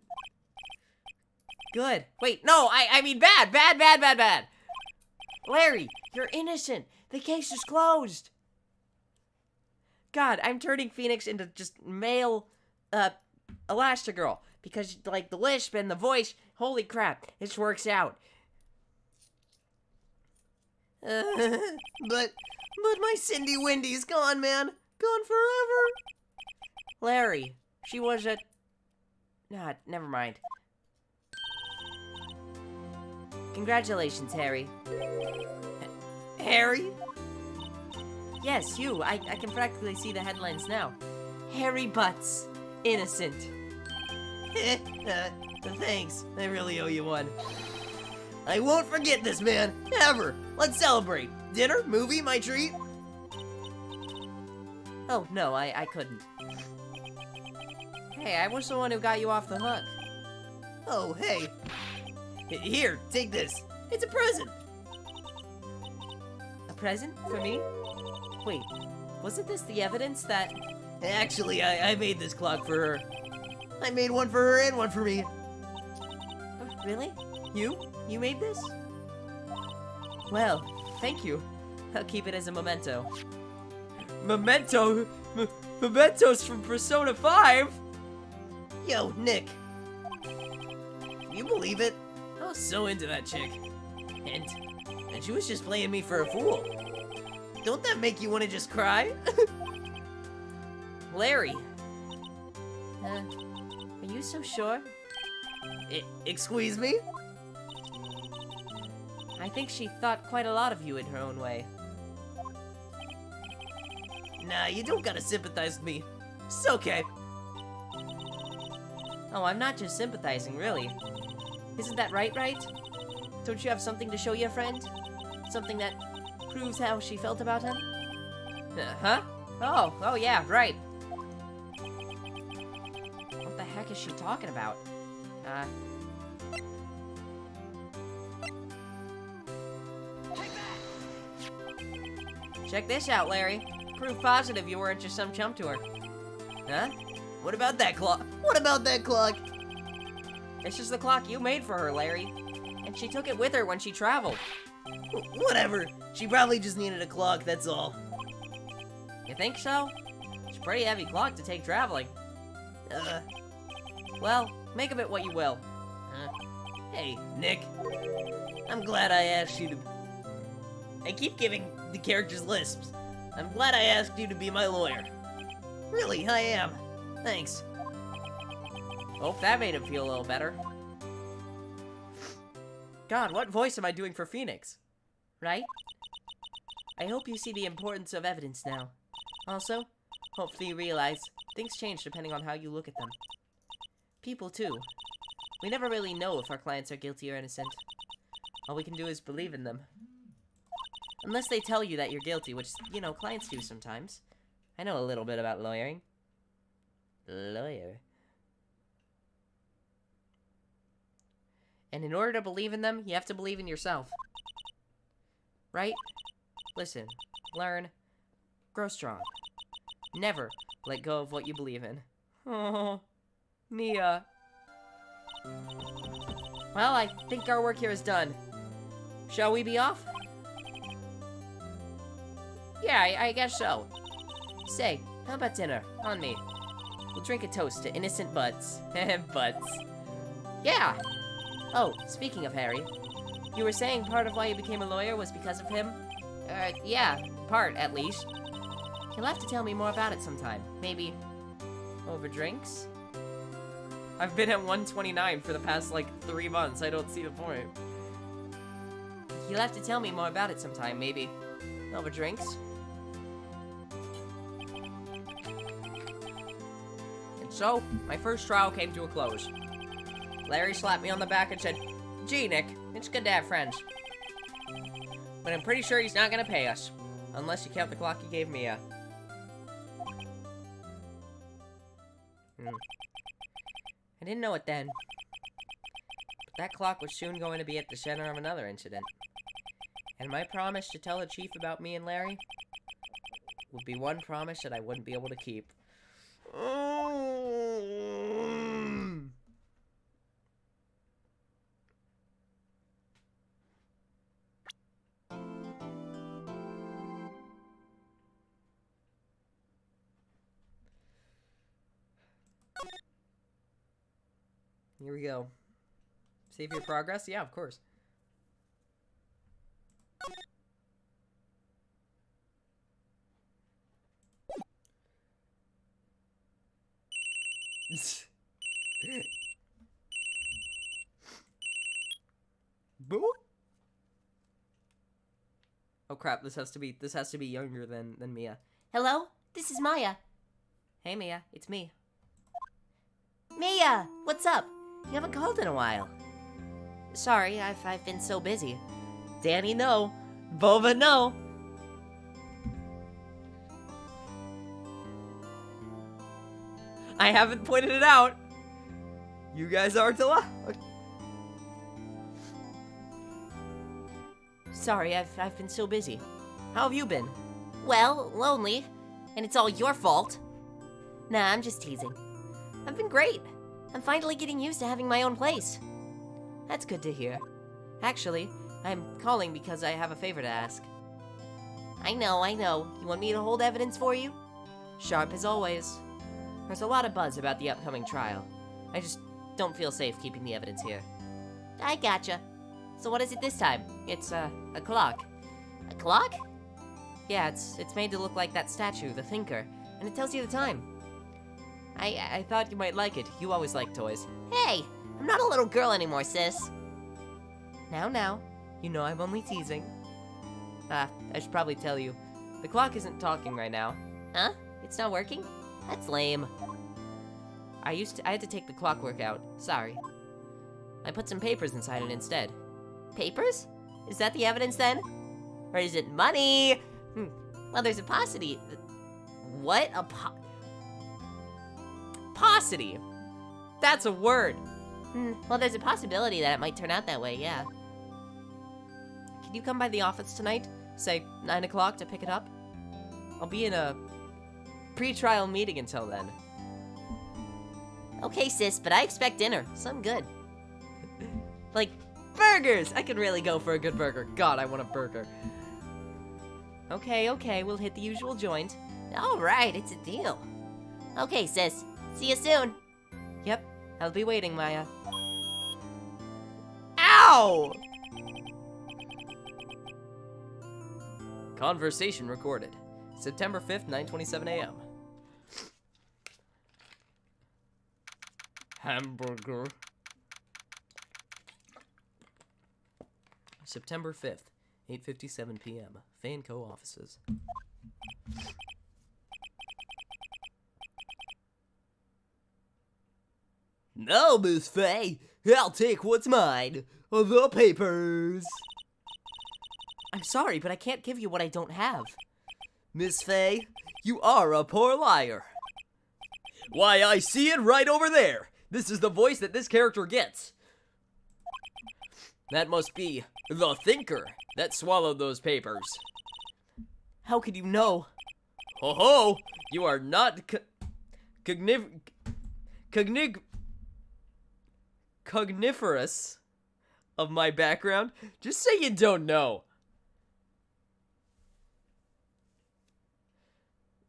Good. Wait, no, I mean bad. Larry, you're innocent. The case is closed. God, I'm turning Phoenix into just male, Elastigirl. Because, like, the lisp and the voice, holy crap, this works out. But my Cindy Windy's gone, man. Gone forever. Larry, she was a... Nah, never mind. Congratulations, Harry. Harry? Yes, you. I can practically see the headlines now. Harry Butts. Innocent. Thanks. I really owe you one. I won't forget this, man. Ever. Let's celebrate. Dinner? Movie? My treat? Oh, no, I couldn't. Hey, I was the one who got you off the hook. Oh, hey. Here, take this. It's a present. A present for me? Wait, wasn't this the evidence that... Actually, I made this clock for her. I made one for her and one for me. Really? You? You made this? Well, thank you. I'll keep it as a memento. Memento? Mementos from Persona 5? Yo, Nick. Can you believe it? I was so into that chick. And she was just playing me for a fool. Don't that make you want to just cry? Larry. Are you so sure? Excuse me? I think she thought quite a lot of you in her own way. Nah, you don't gotta sympathize with me. It's okay. Oh, I'm not just sympathizing, really. Isn't that right? Don't you have something to show your friend? Something that proves how she felt about him? Huh? Oh yeah, right. What the heck is she talking about? Check this out, Larry. Proof positive you weren't just some chump to her. Huh? What about that clock? What about that clock? It's just the clock you made for her, Larry. And she took it with her when she traveled. Whatever. She probably just needed a clock, that's all. You think so? It's a pretty heavy clock to take traveling. Well, make of it what you will. Hey, Nick. I'm glad I asked you to... I keep giving the characters lisps. I'm glad I asked you to be my lawyer. Really, I am. Thanks. Hope that made him feel a little better. God, what voice am I doing for Phoenix? Right? I hope you see the importance of evidence now. Also, hopefully you realize things change depending on how you look at them. People, too. We never really know if our clients are guilty or innocent. All we can do is believe in them. Unless they tell you that you're guilty, which, you know, clients do sometimes. I know a little bit about lawyering. Lawyer. And in order to believe in them, you have to believe in yourself. Right? Listen, learn, grow strong. Never let go of what you believe in. Oh, Mia. Well, I think our work here is done. Shall we be off? Yeah, I guess so. Say, how about dinner? On me. We'll drink a toast to innocent butts. Butts. Yeah! Oh, speaking of Harry, you were saying part of why you became a lawyer was because of him? Yeah, part, at least. You'll have to tell me more about it sometime. Maybe over drinks? I've been at 129 for the past, 3 months. I don't see the point. You'll have to tell me more about it sometime. Maybe over drinks? And so, my first trial came to a close. Larry slapped me on the back and said, "Gee, Nick, it's good to have friends. But I'm pretty sure he's not gonna pay us. Unless you count the clock he gave me, I didn't know it then. But that clock was soon going to be at the center of another incident. And my promise to tell the chief about me and Larry would be one promise that I wouldn't be able to keep. Here we go. Save your progress? Yeah, of course. Boo? Oh crap, this has to be younger than Mia. Hello? This is Maya. Hey Mia, it's me. Mia! What's up? You haven't called in a while. Sorry, I've been so busy. Danny, no. Boba, no. I haven't pointed it out. You guys aren't allowed. Sorry, I've been so busy. How have you been? Well, lonely. And it's all your fault. Nah, I'm just teasing. I've been great. I'm finally getting used to having my own place. That's good to hear. Actually, I'm calling because I have a favor to ask. I know. You want me to hold evidence for you? Sharp as always. There's a lot of buzz about the upcoming trial. I just don't feel safe keeping the evidence here. I gotcha. So what is it this time? It's, a clock. A clock? Yeah, it's made to look like that statue, the Thinker, and it tells you the time. I thought you might like it. You always like toys. Hey, I'm not a little girl anymore, sis. Now, you know I'm only teasing. I should probably tell you, the clock isn't talking right now. Huh? It's not working? That's lame. I had to take the clockwork out. Sorry. I put some papers inside it instead. Papers? Is that the evidence then? Or is it money? Well, there's a paucity. What? Paucity! That's a word! Well, there's a possibility that it might turn out that way, yeah. Can you come by the office tonight? Say 9 o'clock to pick it up? I'll be in a pre-trial meeting until then. Okay, sis, but I expect dinner. Something good. Like burgers! I could really go for a good burger. God, I want a burger. Okay, we'll hit the usual joint. All right, it's a deal. Okay, sis. See you soon. Yep, I'll be waiting, Maya. Ow! Conversation recorded. September 5th, 9:27 a.m. Hamburger. September 5th, 8:57 p.m. Fanco offices. Now, Miss Faye, I'll take what's mine. The papers. I'm sorry, but I can't give you what I don't have. Miss Faye, you are a poor liar. Why, I see it right over there. This is the voice that this character gets. That must be the Thinker that swallowed those papers. How could you know? Ho ho! You are not cogniferous of my background. Just say you don't know.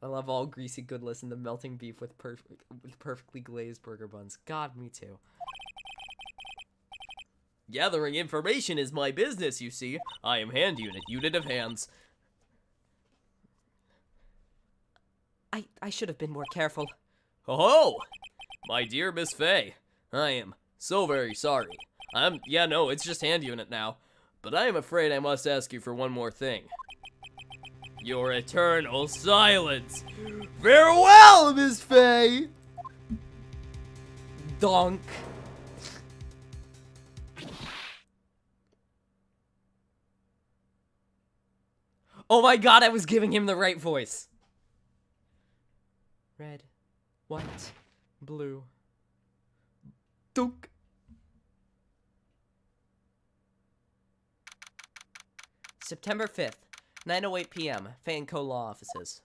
I love all greasy goodness and the melting beef with perfectly glazed burger buns. God, me too. Gathering information is my business, you see. I am hand unit of hands. I should have been more careful. Oh, my dear Miss Faye, I am so very sorry. No, it's just hand unit now. But I am afraid I must ask you for one more thing. Your eternal silence. Farewell, Miss Faye. Donk. Oh my god, I was giving him the right voice. Red, white, blue. Dunk. September 5th, 9:08 p.m. Fanco Law Offices.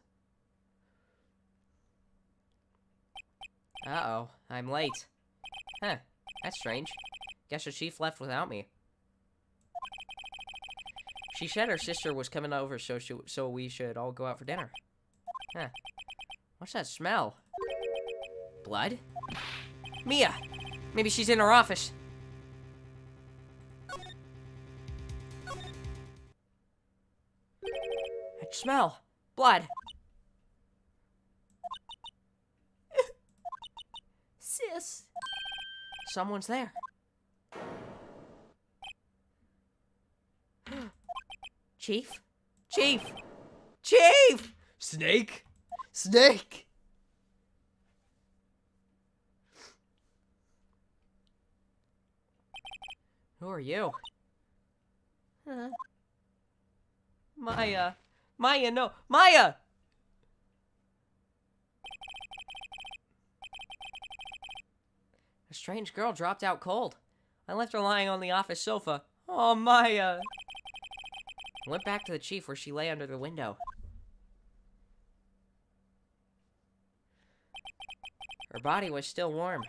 Uh-oh, I'm late. Huh, that's strange. Guess the chief left without me. She said her sister was coming over, so we should all go out for dinner. Huh. What's that smell? Blood? Mia! Maybe she's in her office. That smell. Blood. Sis. Someone's there. Chief? Chief! Chief! Snake? Snake? Who are you? Maya. Maya, no. Maya! A strange girl dropped out cold. I left her lying on the office sofa. Oh, Maya. I went back to the chief where she lay under the window. Her body was still warm.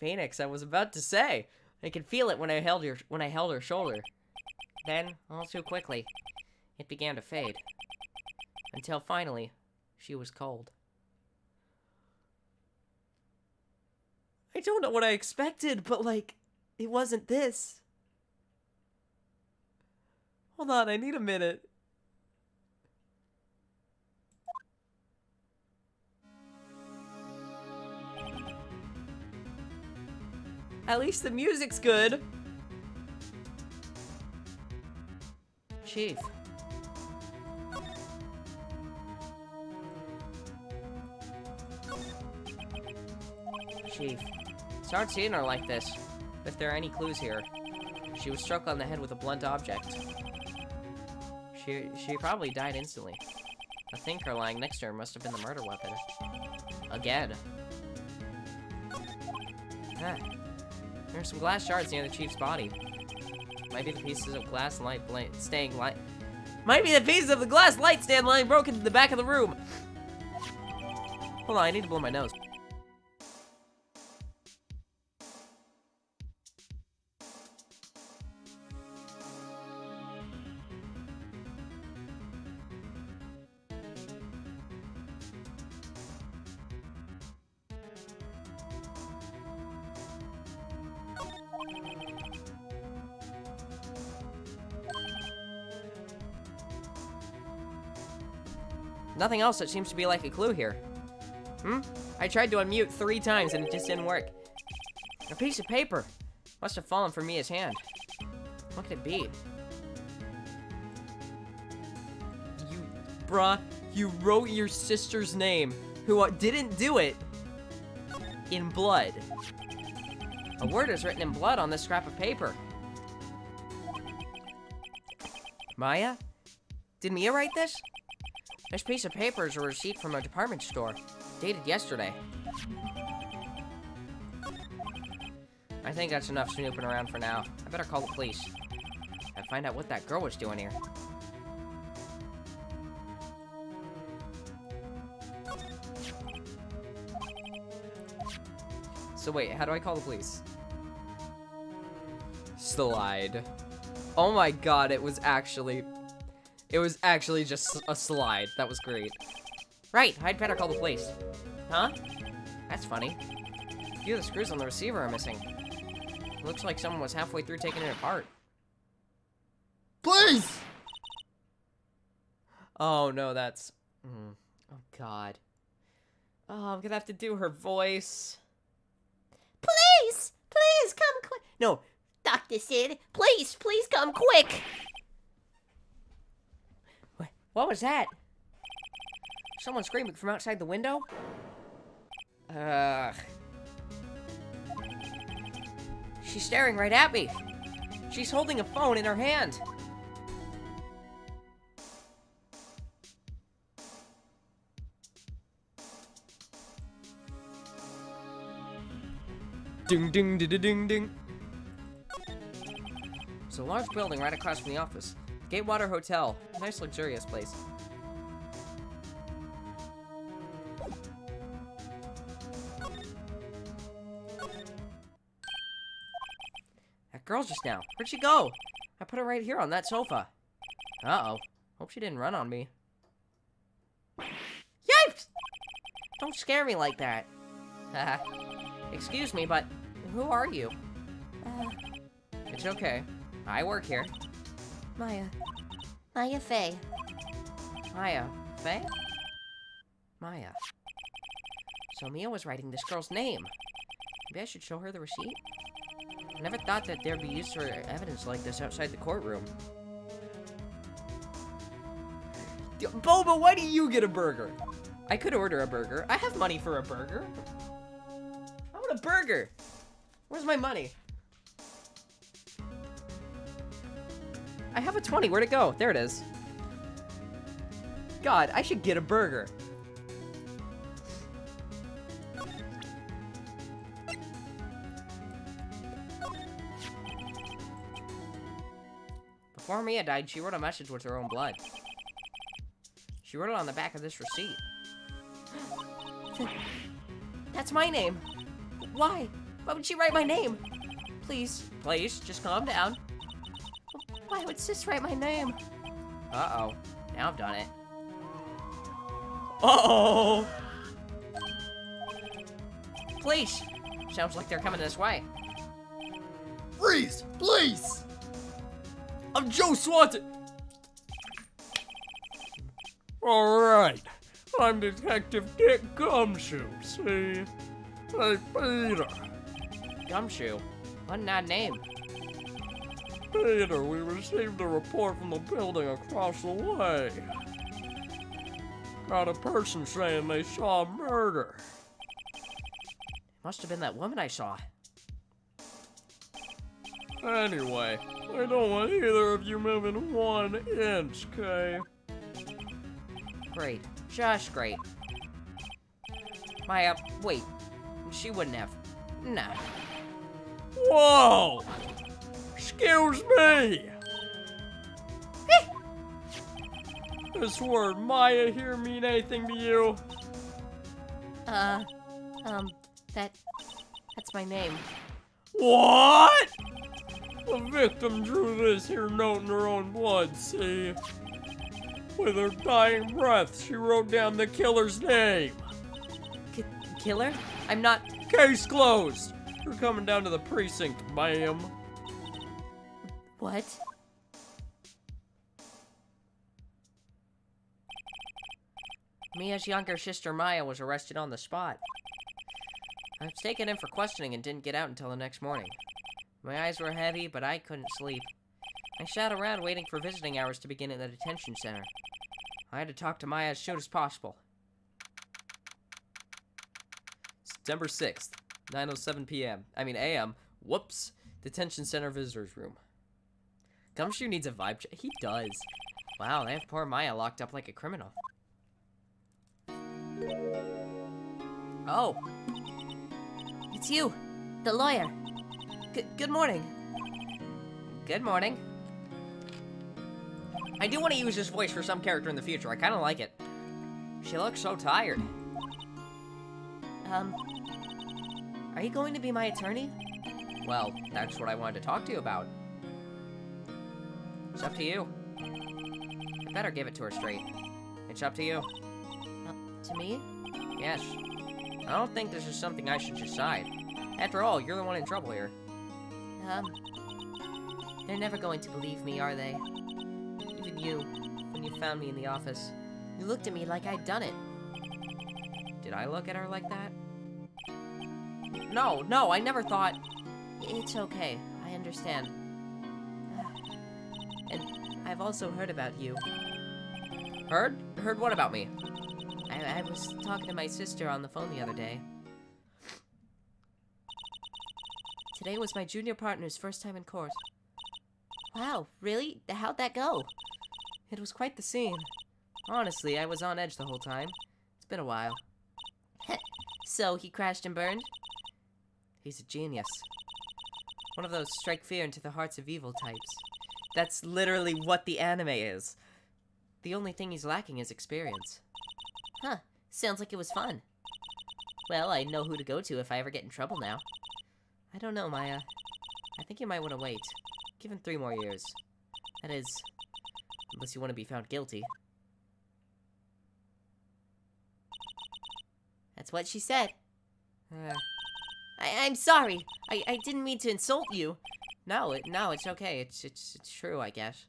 Phoenix, I was about to say. I could feel it when I held her shoulder. Then, all too quickly, it began to fade. Until finally, she was cold. I don't know what I expected, but like, it wasn't this. Hold on, I need a minute. At least the music's good. Chief. Chief. It's hard seeing her like this. If there are any clues here. She was struck on the head with a blunt object. She probably died instantly. The thinker lying next to her must have been the murder weapon. Again. Ah. There are some glass shards near the chief's body. Might be the pieces of glass light staying light. Might be the pieces of the glass light stand lying broken to the back of the room. Hold on, I need to blow my nose. Nothing else that seems to be like a clue here. I tried to unmute 3 times and it just didn't work. A piece of paper. Must have fallen from Mia's hand. What could it be? You wrote your sister's name, who didn't do it, in blood. A word is written in blood on this scrap of paper. Maya? Did Mia write this? This piece of paper is a receipt from a department store, dated yesterday. I think that's enough snooping around for now. I better call the police and find out what that girl was doing here. So wait, how do I call the police? Slide. Oh my god, it was actually just a slide. That was great. Right, I'd better call the police. Huh? That's funny. A few of the screws on the receiver are missing. Looks like someone was halfway through taking it apart. Please! Oh no, that's... Oh god. Oh, I'm gonna have to do her voice. Please! Please come quick! No, Dr. Sid, please come quick! What was that? Someone screaming from outside the window? She's staring right at me. She's holding a phone in her hand. Ding ding ding ding ding. It's a large building right across from the office. Gatewater Hotel. Nice luxurious place. That girl just now. Where'd she go? I put her right here on that sofa. Uh-oh. Hope she didn't run on me. Yipes! Don't scare me like that. Excuse me, but who are you? It's okay. I work here. Maya Faye. Maya. Faye? Maya. So Mia was writing this girl's name. Maybe I should show her the receipt? I never thought that there'd be use for evidence like this outside the courtroom. Boba, why do you get a burger? I could order a burger. I have money for a burger. I want a burger. Where's my money? I have a 20. Where'd it go? There it is. God, I should get a burger. Before Mia died, she wrote a message with her own blood. She wrote it on the back of this receipt. That's my name. Why? Why would she write my name? Please. Please, just calm down. Why would Sis write my name? Uh-oh. Now I've done it. Uh-oh! Police! Sounds like they're coming this way. Freeze! Please! I'm Joe Swanton! Alright, I'm Detective Dick Gumshoe, see? Hey, Peter. Gumshoe. What an odd name. Peter, we received a report from the building across the way. Got a person saying they saw a murder. Must have been that woman I saw. Anyway, I don't want either of you moving 1 inch, okay? Great. Just great. Maya, wait. She wouldn't have. Nah. Whoa! Excuse me! This word Maya here mean anything to you? That's my name. What? The victim drew this here note in her own blood, see? With her dying breath, she wrote down the killer's name. Killer? I'm not. Case closed. You're coming down to the precinct, ma'am. What? Mia's younger sister Maya was arrested on the spot. I was taken in for questioning and didn't get out until the next morning. My eyes were heavy, but I couldn't sleep. I sat around waiting for visiting hours to begin at the detention center. I had to talk to Maya as soon as possible. September 6th, 9:07 p.m. a.m. Whoops. Detention center visitors room. Gumshoe needs a vibe check. He does. Wow, they have poor Maya locked up like a criminal. Oh, It's you, the lawyer. Good morning. good morning. I do want to use this voice for some character in the future. I kind of like it. She looks so tired. Are you going to be my attorney? Well, that's what I wanted to talk to you about. It's up to you. I better give it to her straight. It's up to you. To me? Yes. I don't think this is something I should decide. After all, you're the one in trouble here. They're never going to believe me, are they? Even you, when you found me in the office. You looked at me like I'd done it. Did I look at her like that? No, I never thought... It's okay, I understand. And I've also heard about you. Heard? Heard what about me? I was talking to my sister on the phone the other day. Today was my junior partner's first time in court. Wow, really? How'd that go? It was quite the scene. Honestly, I was on edge the whole time. It's been a while. So, he crashed and burned? He's a genius. One of those strike fear into the hearts of evil types. That's literally what the anime is. The only thing he's lacking is experience. Huh, sounds like it was fun. Well, I know who to go to if I ever get in trouble now. I don't know, Maya. I think you might want to wait. Give him 3 more years. That is, unless you want to be found guilty. That's what she said. I'm sorry. I didn't mean to insult you. No, it's okay. It's true, I guess.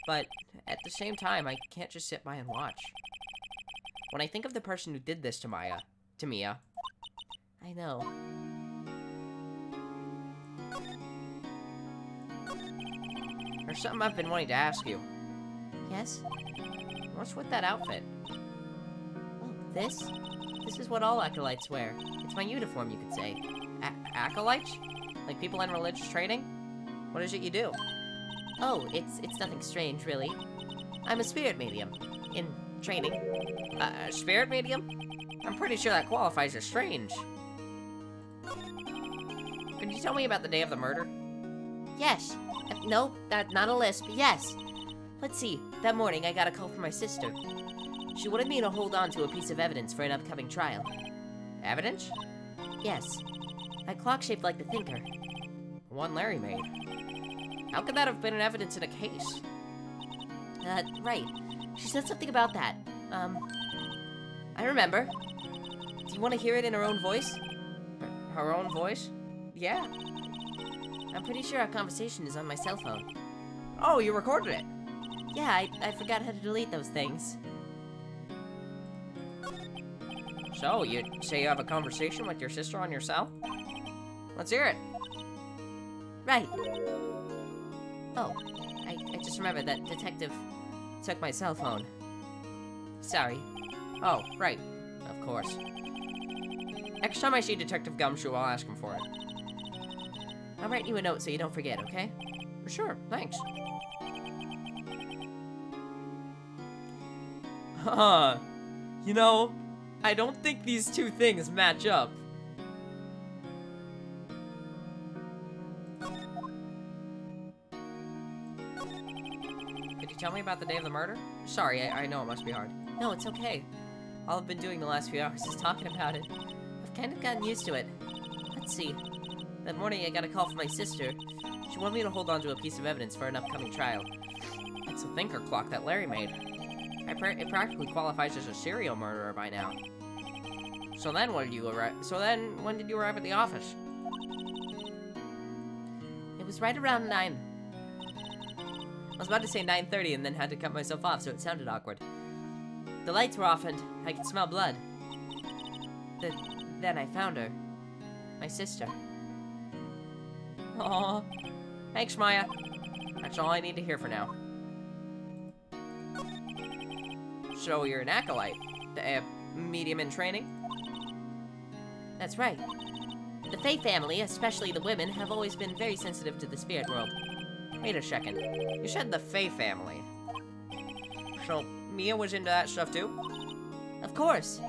But at the same time, I can't just sit by and watch. When I think of the person who did this to Mia. I know. There's something I've been wanting to ask you. Yes? What's with that outfit? Oh, this? This is what all acolytes wear. It's my uniform, you could say. Acolytes? Like people in religious training? What is it you do? Oh, it's nothing strange, really. I'm a spirit medium. In training. A spirit medium? I'm pretty sure that qualifies as strange. Could you tell me about the day of the murder? Yes. No, not a lisp. Yes. Let's see. That morning, I got a call from my sister. She wanted me to hold on to a piece of evidence for an upcoming trial. Evidence? Yes. A clock shaped like the thinker. The one Larry made. How could that have been an evidence in a case? Right. She said something about that. I remember. Do you want to hear it in her own voice? Her own voice? Yeah. I'm pretty sure our conversation is on my cell phone. Oh, you recorded it. Yeah, I forgot how to delete those things. So, you say you have a conversation with your sister on your cell? Let's hear it. Right. Oh, I just remembered that detective took my cell phone. Sorry. Oh, right. Of course. Next time I see Detective Gumshoe, I'll ask him for it. I'll write you a note so you don't forget, okay? Sure, thanks. Huh. You know, I don't think these two things match up. Could you tell me about the day of the murder? Sorry, I know it must be hard. No, it's okay. All I've been doing the last few hours is talking about it. I've kind of gotten used to it. Let's see. That morning I got a call from my sister. She wanted me to hold on to a piece of evidence for an upcoming trial. It's a thinker clock that Larry made. It practically qualifies as a serial murderer by now. So then when did you arrive? When did you arrive at the office? It was right around 9. I was about to say 9:30 and then had to cut myself off, so it sounded awkward. The lights were off and I could smell blood. Then I found her. My sister. Aw. Thanks, Maya. That's all I need to hear for now. So you're an acolyte, medium in training? That's right. The Fae family, especially the women, have always been very sensitive to the spirit world. Wait a second. You said the Fae family. So Mia was into that stuff too? Of course.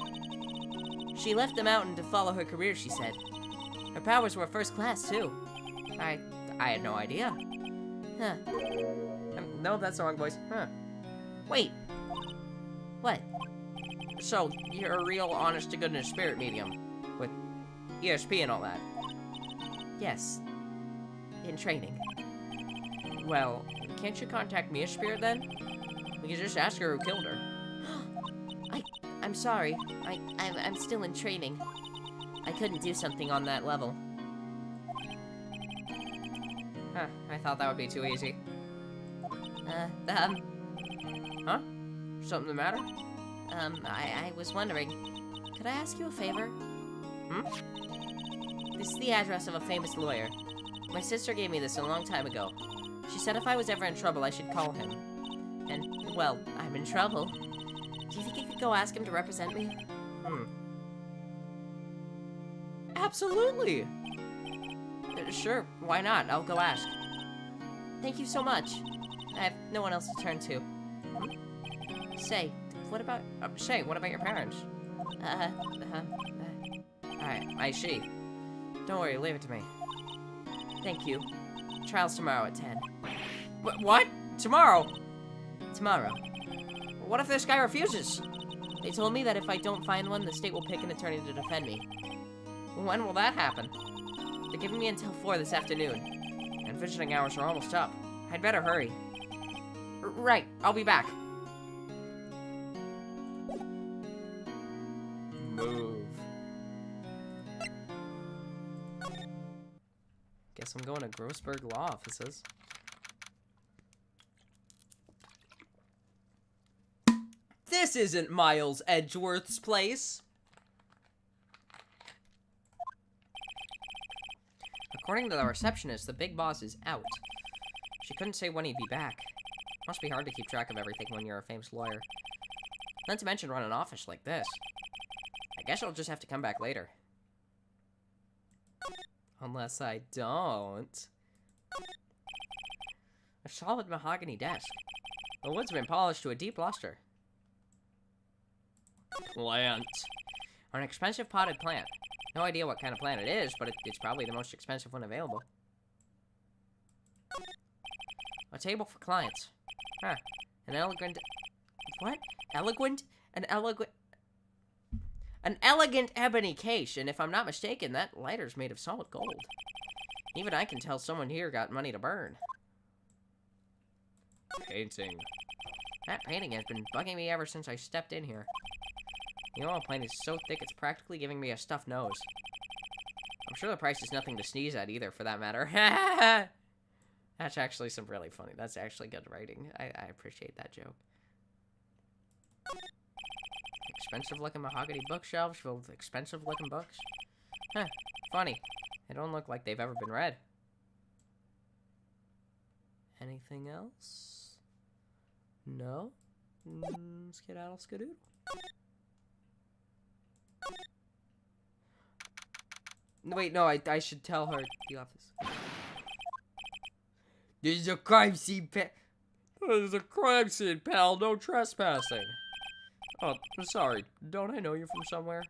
She left the mountain to follow her career, she said. Her powers were first class, too. I had no idea. Huh. No, that's the wrong voice. Huh. Wait, What? so you're a real honest-to-goodness spirit medium with ESP and all that? Yes. In training. Well, can't you contact Mia's spirit then? We could just ask her who killed her. I'm sorry. I'm still in training. I couldn't do something on that level. Huh, I thought that would be too easy. Huh? Something the matter? I was wondering, could I ask you a favor? Hmm? This is the address of a famous lawyer. My sister gave me this a long time ago. She said if I was ever in trouble, I should call him. And, well, I'm in trouble. Do you think you could go ask him to represent me? Absolutely! Sure, why not? I'll go ask. Thank you so much. I have no one else to turn to. Say, what about... What about your parents? I see. Don't worry, leave it to me. Thank you. Trial's tomorrow at 10. What? Tomorrow? Tomorrow. What if this guy refuses? They told me that if I don't find one, the state will pick an attorney to defend me. When will that happen? They're giving me until 4 this afternoon. And visiting hours are almost up. I'd better hurry. Right, I'll be back. Move. Guess I'm going to Grossberg Law Offices. This isn't Miles Edgeworth's place. According to the receptionist, the big boss is out. She couldn't say when he'd be back. Must be hard to keep track of everything when you're a famous lawyer. Not to mention run an office like this. I guess I'll just have to come back later. Unless I don't. A solid mahogany desk. The wood's been polished to a deep luster. Plant. An expensive potted plant. No idea what kind of plant it is, but it's probably the most expensive one available. A table for clients. Huh. An elegant... What? Elegant? An elegant ebony case, and if I'm not mistaken, that lighter's made of solid gold. Even I can tell someone here got money to burn. Painting. That painting has been bugging me ever since I stepped in here. The oil paint is so thick it's practically giving me a stuffed nose. I'm sure the price is nothing to sneeze at either, for that matter. That's actually some really funny. That's actually good writing. I appreciate that joke. Expensive-looking mahogany bookshelves filled with expensive-looking books. Huh, funny. They don't look like they've ever been read. Anything else? No? Skedaddle skadoodle. Wait, no, I should tell her the office. There's a crime scene, There's a crime scene, pal. No trespassing. Oh, sorry. Don't I know you from somewhere?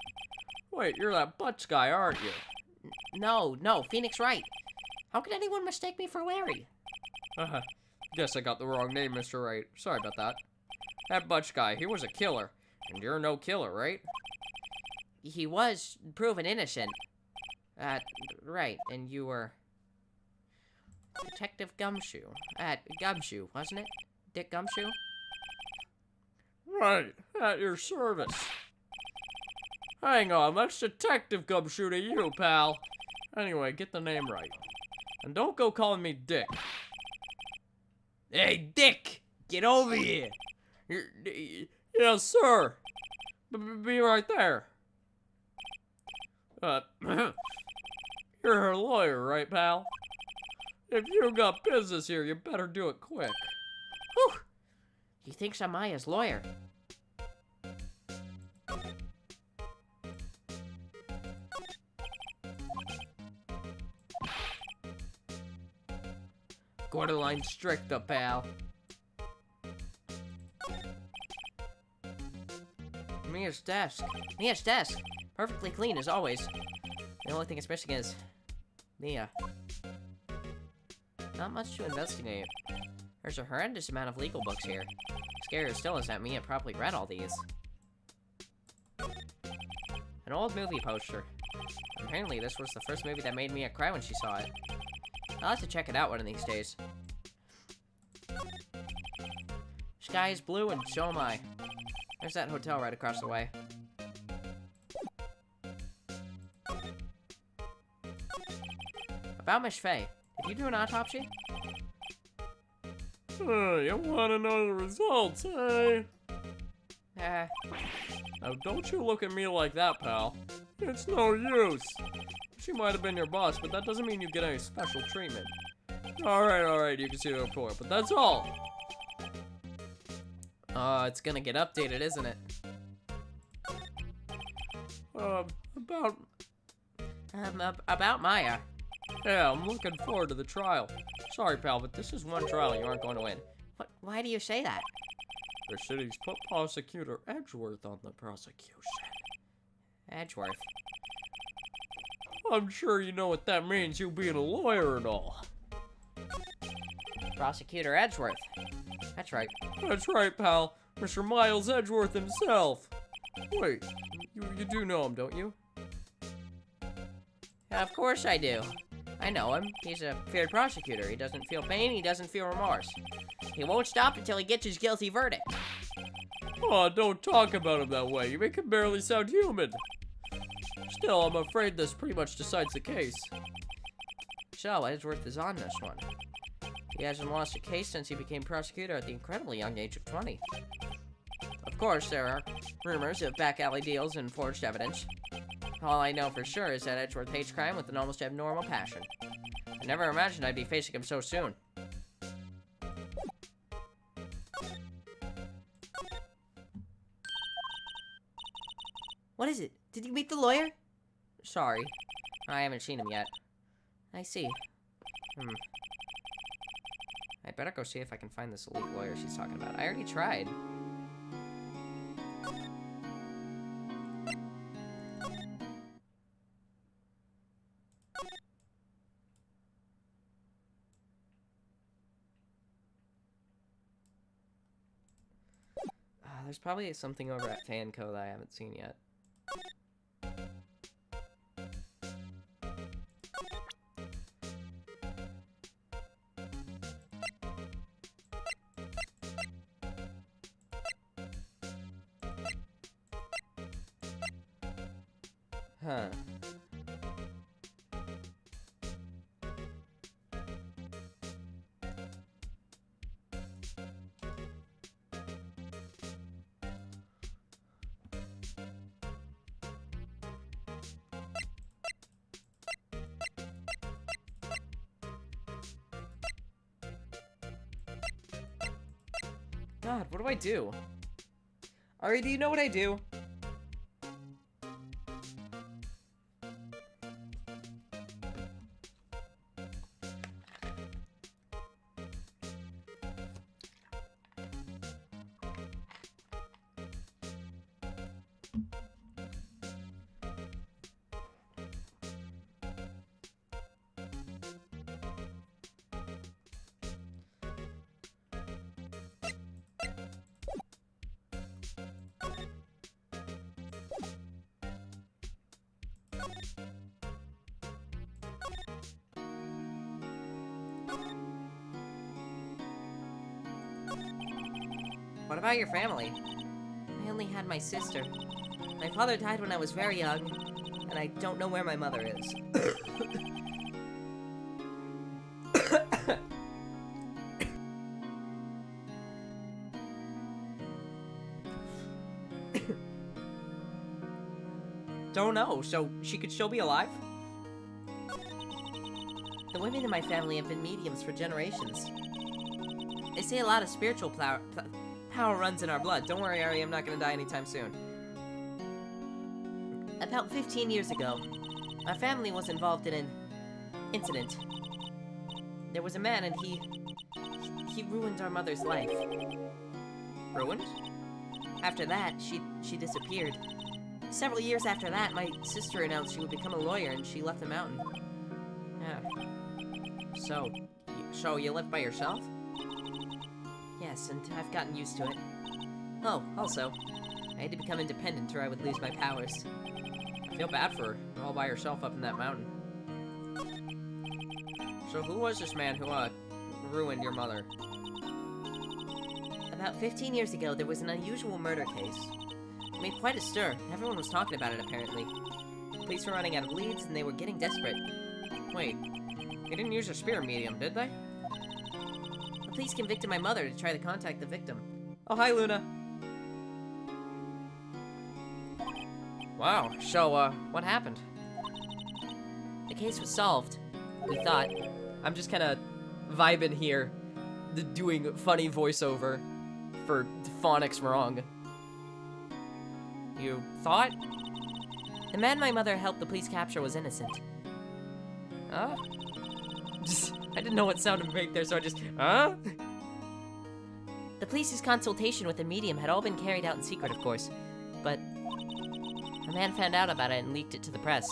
Wait, you're that Butch guy, aren't you? No, Phoenix Wright. How could anyone mistake me for Larry? Guess I got the wrong name, Mr. Wright. Sorry about that. That Butch guy, he was a killer. And you're no killer, right? He was proven innocent. Right, and you were... Detective Gumshoe. Gumshoe, wasn't it? Dick Gumshoe? Right, at your service. Hang on, that's Detective Gumshoe to you, pal. Anyway, get the name right. And don't go calling me Dick. Hey, Dick! Get over here! Yes, sir. Be right there. You're her lawyer, right, pal? If you got business here, you better do it quick. Whew! He thinks I'm Maya's lawyer. Borderline stricta, pal. Mia's desk. Perfectly clean as always. The only thing it's missing is... Mia. Not much to investigate. There's a horrendous amount of legal books here. Scarier still is that Mia probably read all these. An old movie poster. Apparently this was the first movie that made Mia cry when she saw it. I'll have to check it out one of these days. Sky is blue and so am I. There's that hotel right across the way. About Miss Faye. Did you do an autopsy? You wanna know the results, eh? Now don't you look at me like that, pal. It's no use. She might have been your boss, but that doesn't mean you get any special treatment. Alright, you can see the report, but that's all. It's gonna get updated, isn't it? About Maya. Yeah, I'm looking forward to the trial. Sorry, pal, but this is one trial you aren't going to win. What? Why do you say that? The city's put Prosecutor Edgeworth on the prosecution. Edgeworth. I'm sure you know what that means, you being a lawyer and all. Prosecutor Edgeworth. That's right. That's right, pal. Mr. Miles Edgeworth himself. Wait, you do know him, don't you? Of course I do. I know him. He's a feared prosecutor. He doesn't feel pain, he doesn't feel remorse. He won't stop until he gets his guilty verdict. Oh, don't talk about him that way. You make him barely sound human. Still, I'm afraid this pretty much decides the case. So, Edgeworth is on this one. He hasn't lost a case since he became prosecutor at the incredibly young age of 20. Of course, there are rumors of back alley deals and forged evidence. All I know for sure is that Edgeworth hates crime with an almost abnormal passion. I never imagined I'd be facing him so soon. What is it? Did you meet the lawyer? Sorry. I haven't seen him yet. I see. I better go see if I can find this elite lawyer she's talking about. I already tried. There's probably something over at Fanco that I haven't seen yet. Huh. God, what do I do? Ari, do you know what I do? What about your family? I only had my sister. My father died when I was very young, and I don't know where my mother is. Don't know, so she could still be alive? The women in my family have been mediums for generations. They say a lot of spiritual Power runs in our blood. Don't worry, Ari, I'm not gonna die anytime soon. About 15 years ago, our family was involved in an incident. There was a man and he ruined our mother's life. Ruined? After that, she disappeared. Several years after that, my sister announced she would become a lawyer and she left the mountain. Yeah. So you live by yourself? Yes, and I've gotten used to it. Oh, also, I had to become independent or I would lose my powers. I feel bad for her, all by herself up in that mountain. So who was this man who, ruined your mother? About 15 years ago, there was an unusual murder case. It made quite a stir. Everyone was talking about it, apparently. Police were running out of leads, and they were getting desperate. Wait, they didn't use a spirit medium, did they? The police convicted my mother to try to contact the victim. Oh, hi, Luna. Wow, so, what happened? The case was solved, we thought. I'm just kinda vibing here, doing funny voiceover for phonics wrong. You thought? The man my mother helped the police capture was innocent. Huh? I didn't know what sound to make there, so I just, huh? The police's consultation with the medium had all been carried out in secret, of course, but a man found out about it and leaked it to the press.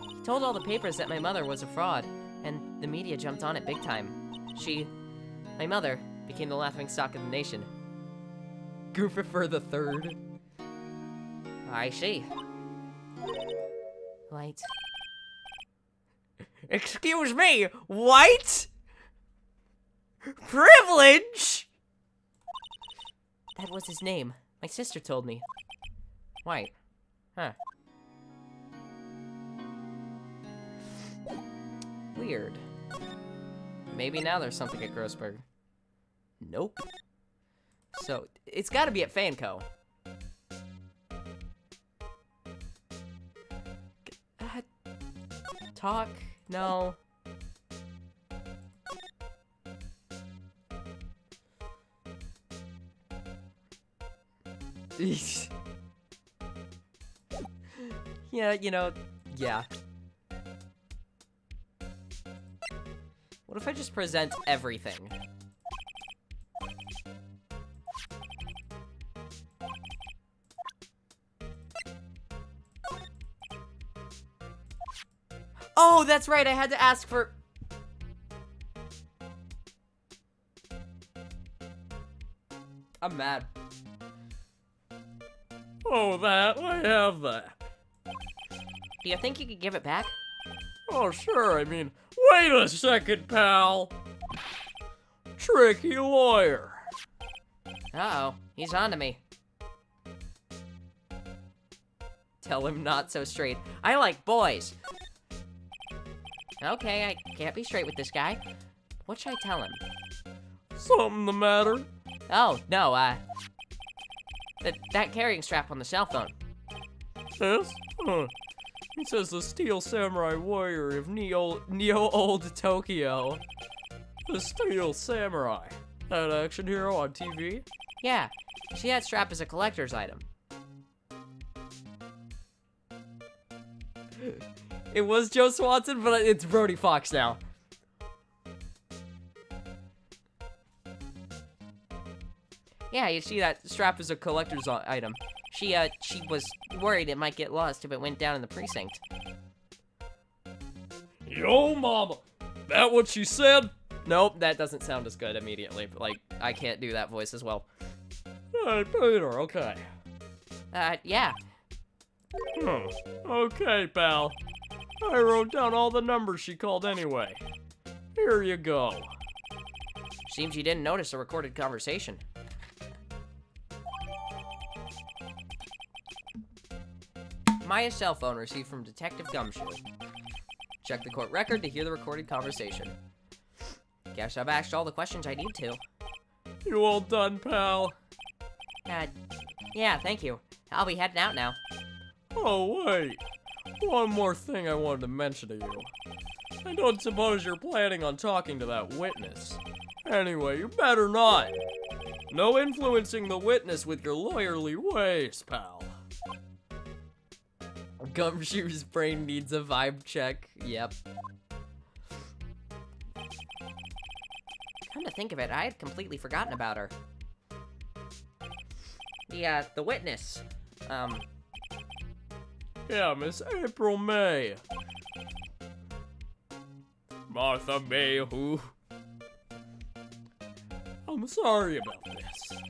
He told all the papers that my mother was a fraud, and the media jumped on it big time. My mother, became the laughingstock of the nation. Goofifer the Third. I see. Light. Excuse me, white? Privilege? That was his name. My sister told me. White. Huh. Weird. Maybe now there's something at Grossberg. Nope. So, it's gotta be at Fanco. Talk? No. Yeah, you know, yeah. What if I just present everything? Oh, that's right, I had to ask for... I'm mad. Oh, that. I have that. Do you think you could give it back? Oh, sure. I mean, wait a second, pal. Tricky lawyer. Uh-oh, he's on to me. Tell him not so straight. I like boys. Okay, I can't be straight with this guy. What should I tell him? Something the matter? Oh, no, that carrying strap on the cell phone. Yes? Huh. It says the Steel Samurai Warrior of Neo Old Tokyo. The Steel Samurai. That action hero on TV? Yeah, see, that strap is a collector's item. It was Joe Swanson, but it's Brody Fox now. Yeah, you see, that strap is a collector's item. She was worried it might get lost if it went down in the precinct. Yo, mama. That what she said? Nope, that doesn't sound as good immediately. Like, I can't do that voice as well. Hey, Peter, okay. Yeah. Okay, pal. I wrote down all the numbers she called anyway. Here you go. Seems you didn't notice a recorded conversation. Maya's cell phone received from Detective Gumshoe. Check the court record to hear the recorded conversation. Guess I've asked all the questions I need to. You all done, pal? Yeah, thank you. I'll be heading out now. Oh, wait. One more thing I wanted to mention to you. I don't suppose you're planning on talking to that witness. Anyway, you better not. No influencing the witness with your lawyerly ways, pal. Gumshoe's brain needs a vibe check. Yep. Come to think of it, I had completely forgotten about her. The witness. Yeah, Miss April May. Martha May who? I'm sorry about this,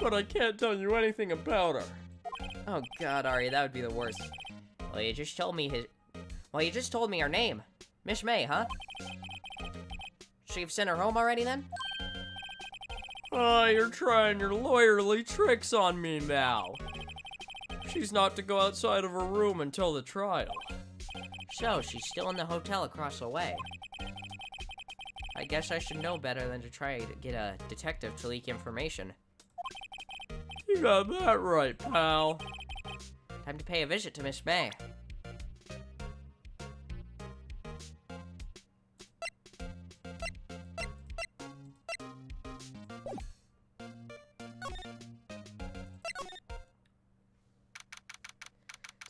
but I can't tell you anything about her. Oh God, Ari, that would be the worst. Well, you just told me her name. Miss May, huh? So you've sent her home already then? Ah, you're trying your lawyerly tricks on me now. She's not to go outside of her room until the trial. So, she's still in the hotel across the way. I guess I should know better than to try to get a detective to leak information. You got that right, pal. Time to pay a visit to Miss May.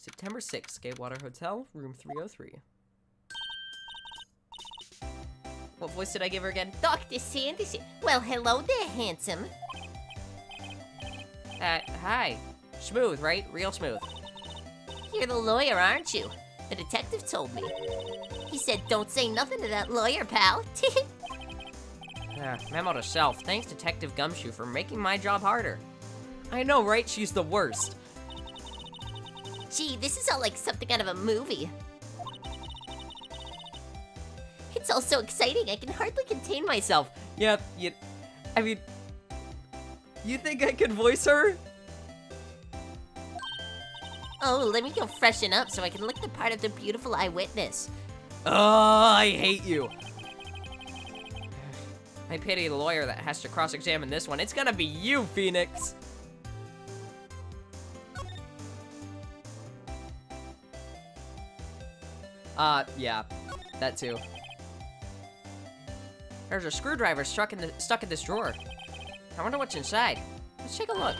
September 6th, Gatewater Hotel, room 303. What voice did I give her again? Dr. Sanderson. Well, hello there, handsome. Hi. Smooth, right? Real smooth. You're the lawyer, aren't you? The detective told me. He said don't say nothing to that lawyer, pal. Memo to self. Thanks, Detective Gumshoe, for making my job harder. I know, right? She's the worst. Gee, this is all like something out of a movie. It's all so exciting, I can hardly contain myself. Yep, I mean, you think I could voice her? Oh, let me go freshen up so I can look the part of the beautiful eyewitness. Oh, I hate you. I pity the lawyer that has to cross-examine this one. It's gonna be you, Phoenix. Yeah, that too. There's a screwdriver stuck in this drawer. I wonder what's inside. Let's take a look.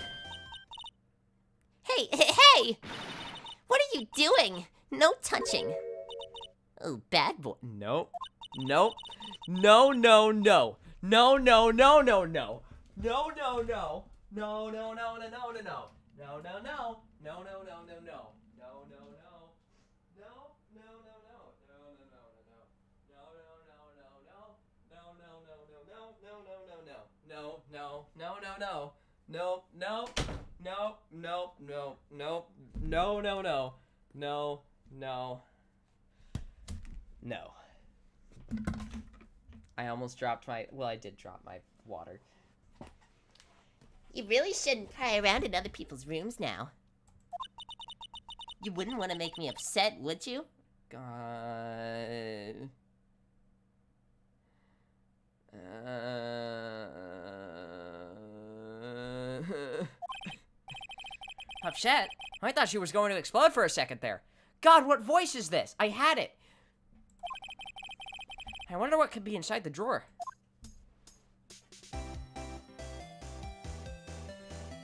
Hey! What are you doing? No touching. Oh, bad boy. Nope. Nope. No, no, no. No, no, no, no, no. No, no, no. No, no, no, no, no, no, no. No, no, no. No, no, no, no, no. No, no, no. No, no, no, no. No, no, no, no, no, no, no, no, no, no, no, no. I almost dropped my, well, I did drop my water. You really shouldn't pry around in other people's rooms now. You wouldn't want to make me upset, would you? God. Upset? I thought she was going to explode for a second there. God, what voice is this? I had it. I wonder what could be inside the drawer.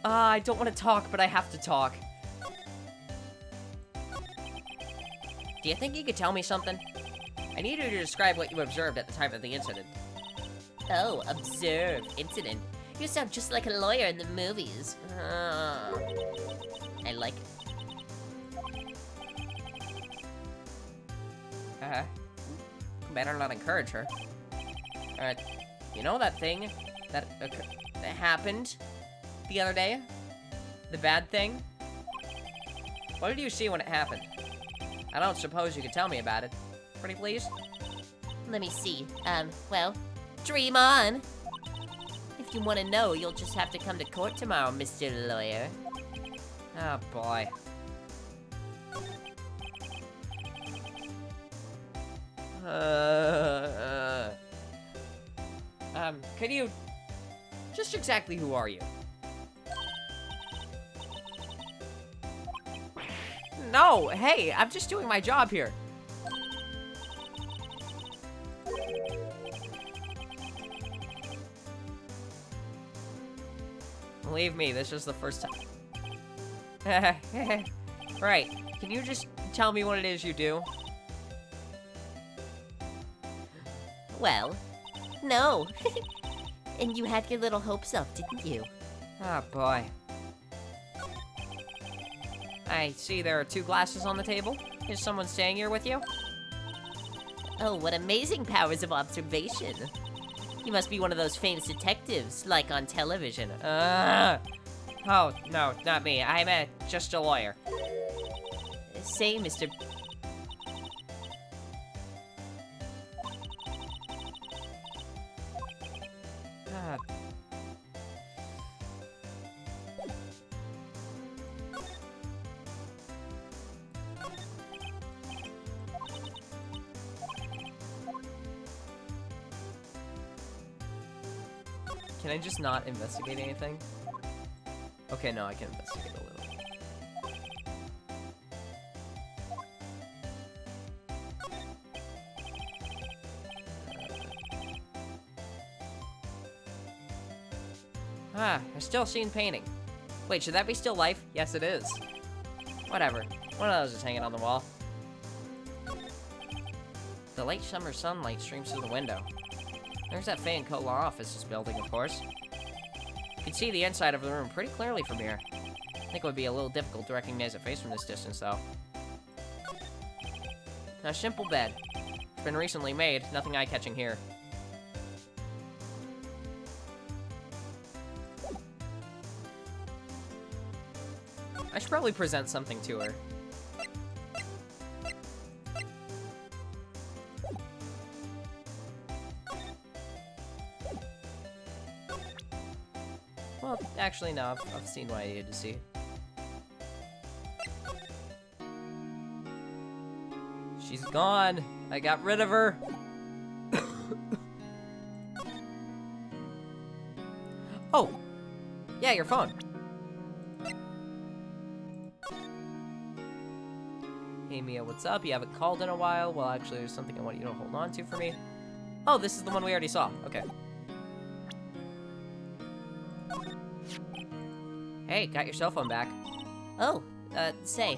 I don't want to talk, but I have to talk. Do you think you could tell me something? I need you to describe what you observed at the time of the incident. Oh, observe. Incident. You sound just like a lawyer in the movies. I like it. Better not encourage her. You know that thing that happened the other day? The bad thing? What did you see when it happened? I don't suppose you could tell me about it. Pretty please? Let me see. Well, dream on. If you want to know, you'll just have to come to court tomorrow, Mr. Lawyer. Oh, boy. Could you... Just exactly who are you? No, hey, I'm just doing my job here. Believe me, this is the first time. Right, can you just tell me what it is you do? Well, no. And you had your little hopes up, didn't you? Oh, boy. I see there are 2 glasses on the table. Is someone staying here with you? Oh, what amazing powers of observation. You must be one of those famous detectives, like on television. Oh, no, not me. I'm just a lawyer. Say, Mr. Ah. Can I just not investigate anything? Okay, no, I can investigate a little. I still seen painting. Wait, should that be still life? Yes, it is. Whatever. One of those is hanging on the wall. The late summer sunlight streams through the window. There's that Faye and Co. law offices building, of course. You can see the inside of the room pretty clearly from here. I think it would be a little difficult to recognize a face from this distance, though. A simple bed. It's been recently made, nothing eye-catching here. I should probably present something to her. Well, actually, no, I've seen what I needed to see. She's gone. I got rid of her. Oh, yeah, your phone. Hey Mia, what's up? You haven't called in a while. Well, actually, there's something I want you to hold on to for me. Oh, this is the one we already saw. Okay. Hey, got your cell phone back. Oh, say,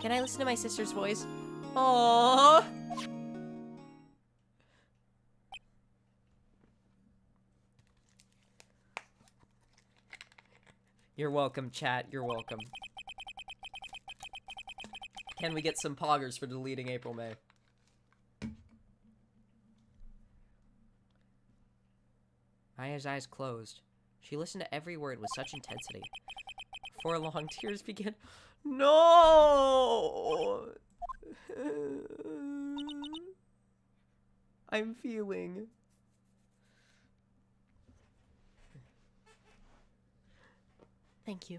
can I listen to my sister's voice? Aww. You're welcome, chat. You're welcome. Can we get some poggers for deleting April May? Aya's eyes closed. She listened to every word with such intensity. Before long, tears began. No! I'm feeling. Thank you.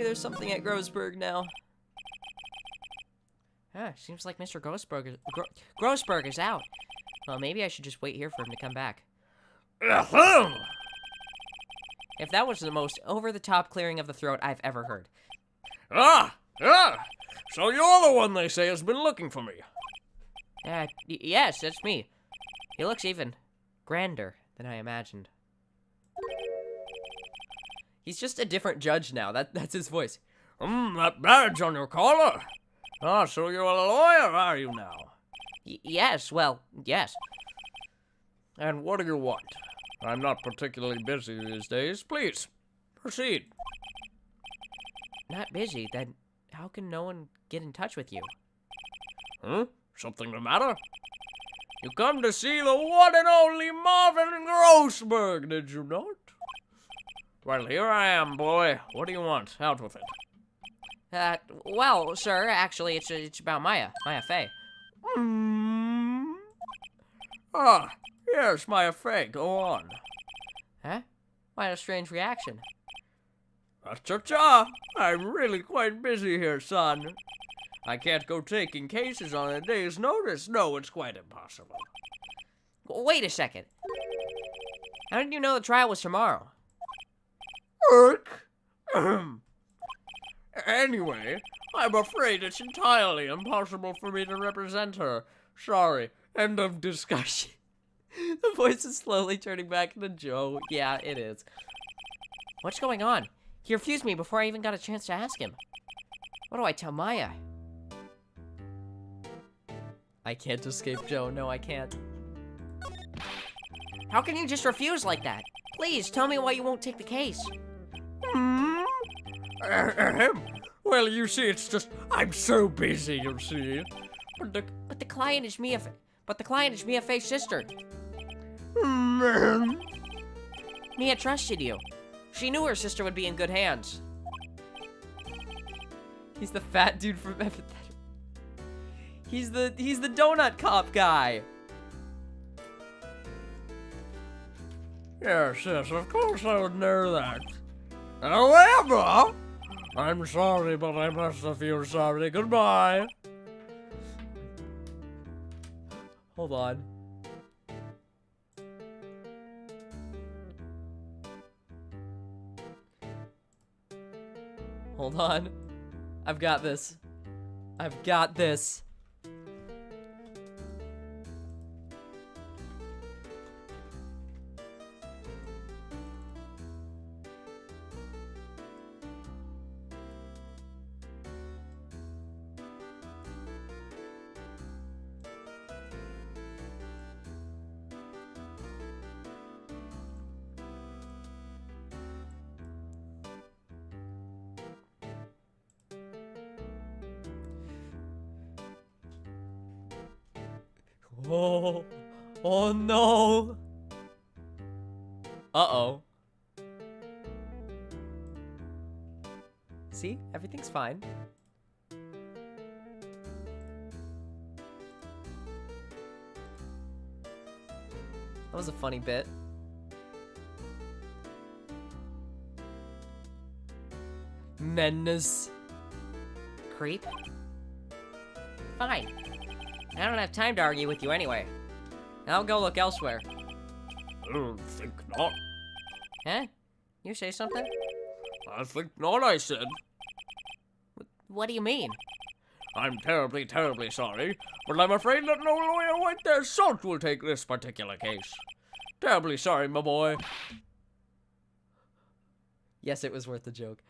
there's something at Grossberg now. Ah, seems like Mr. Grossberg is out. Well, maybe I should just wait here for him to come back. Ahem. If that was the most over-the-top clearing of the throat I've ever heard. Ah! So you're the one they say has been looking for me. Yes, that's me. He looks even grander than I imagined. He's just a different judge now. That's his voice. That badge on your collar. Ah, so you're a lawyer, are you now? Yes, well, yes. And what do you want? I'm not particularly busy these days. Please, proceed. Not busy, then how can no one get in touch with you? Huh? Something the matter? You come to see the one and only Marvin Grossberg, did you not? Well, here I am, boy. What do you want? Out with it. Well, sir, actually, it's about Maya Fey. Ah, yes, Maya Fey, go on. Huh? What a strange reaction. Cha-cha! I'm really quite busy here, son. I can't go taking cases on a day's notice. No, it's quite impossible. Wait a second. How did you know the trial was tomorrow? Anyway, I'm afraid it's entirely impossible for me to represent her. Sorry. End of discussion. The voice is slowly turning back into Joe. Yeah, it is. What's going on? He refused me before I even got a chance to ask him. What do I tell Maya? I can't escape Joe. No, I can't. How can you just refuse like that? Please, tell me why you won't take the case. Well, you see, it's just, I'm so busy, you see. But the client is Mia Fey's sister. Mia trusted you. She knew her sister would be in good hands. He's the fat dude from Empathetic. He's the donut cop guy. Yes, of course I would know that. However, I'm sorry, but I must feel sorry. Goodbye. Hold on. Hold on. I've got this. I've got this. Oh no. Uh-oh. See? Everything's fine. That was a funny bit. Menace. Creep. Fine. I don't have time to argue with you anyway. I'll go look elsewhere. I don't think not. Huh? You say something? I think not, I said. What do you mean? I'm terribly, terribly sorry, but I'm afraid that no lawyer worth their salt will take this particular case. Terribly sorry, my boy. Yes, it was worth the joke.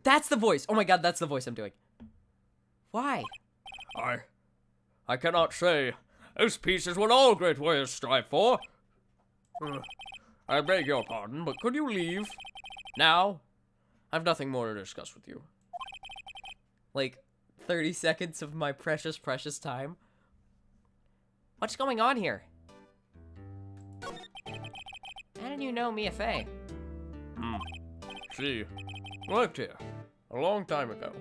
That's the voice! Oh my god, that's the voice I'm doing. Why? I cannot say. This peace is what all great warriors strive for. I beg your pardon, but could you leave? Now? I've nothing more to discuss with you. Like, 30 seconds of my precious, precious time? What's going on here? How did you know Mia Fey? She worked here a long time ago.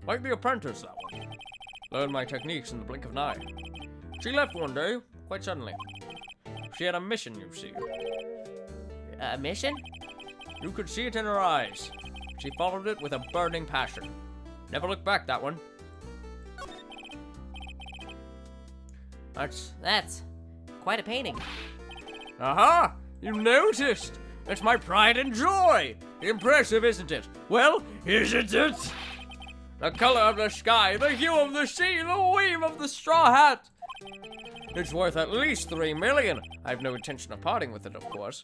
Like the apprentice, that one. Learned my techniques in the blink of an eye. She left one day, quite suddenly. She had a mission, you see. A mission? You could see it in her eyes. She followed it with a burning passion. Never looked back, that one. That's quite a painting. Aha! You noticed! It's my pride and joy! Impressive, isn't it? Well, isn't it? The color of the sky, the hue of the sea, the weave of the straw hat! It's worth at least 3 million. I've no intention of parting with it, of course.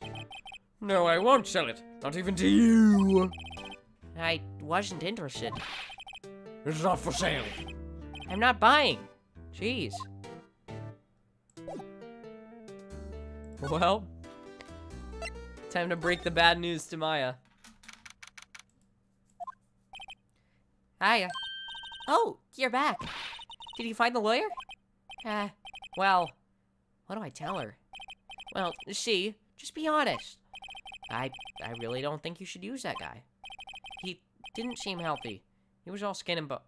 No, I won't sell it. Not even to you. I wasn't interested. It's not for sale. I'm not buying. Jeez. Well, time to break the bad news to Maya. Hiya. Oh, you're back. Did you find the lawyer? Well, what do I tell her? Well, just be honest. I really don't think you should use that guy. He didn't seem healthy. He was all skin and bone.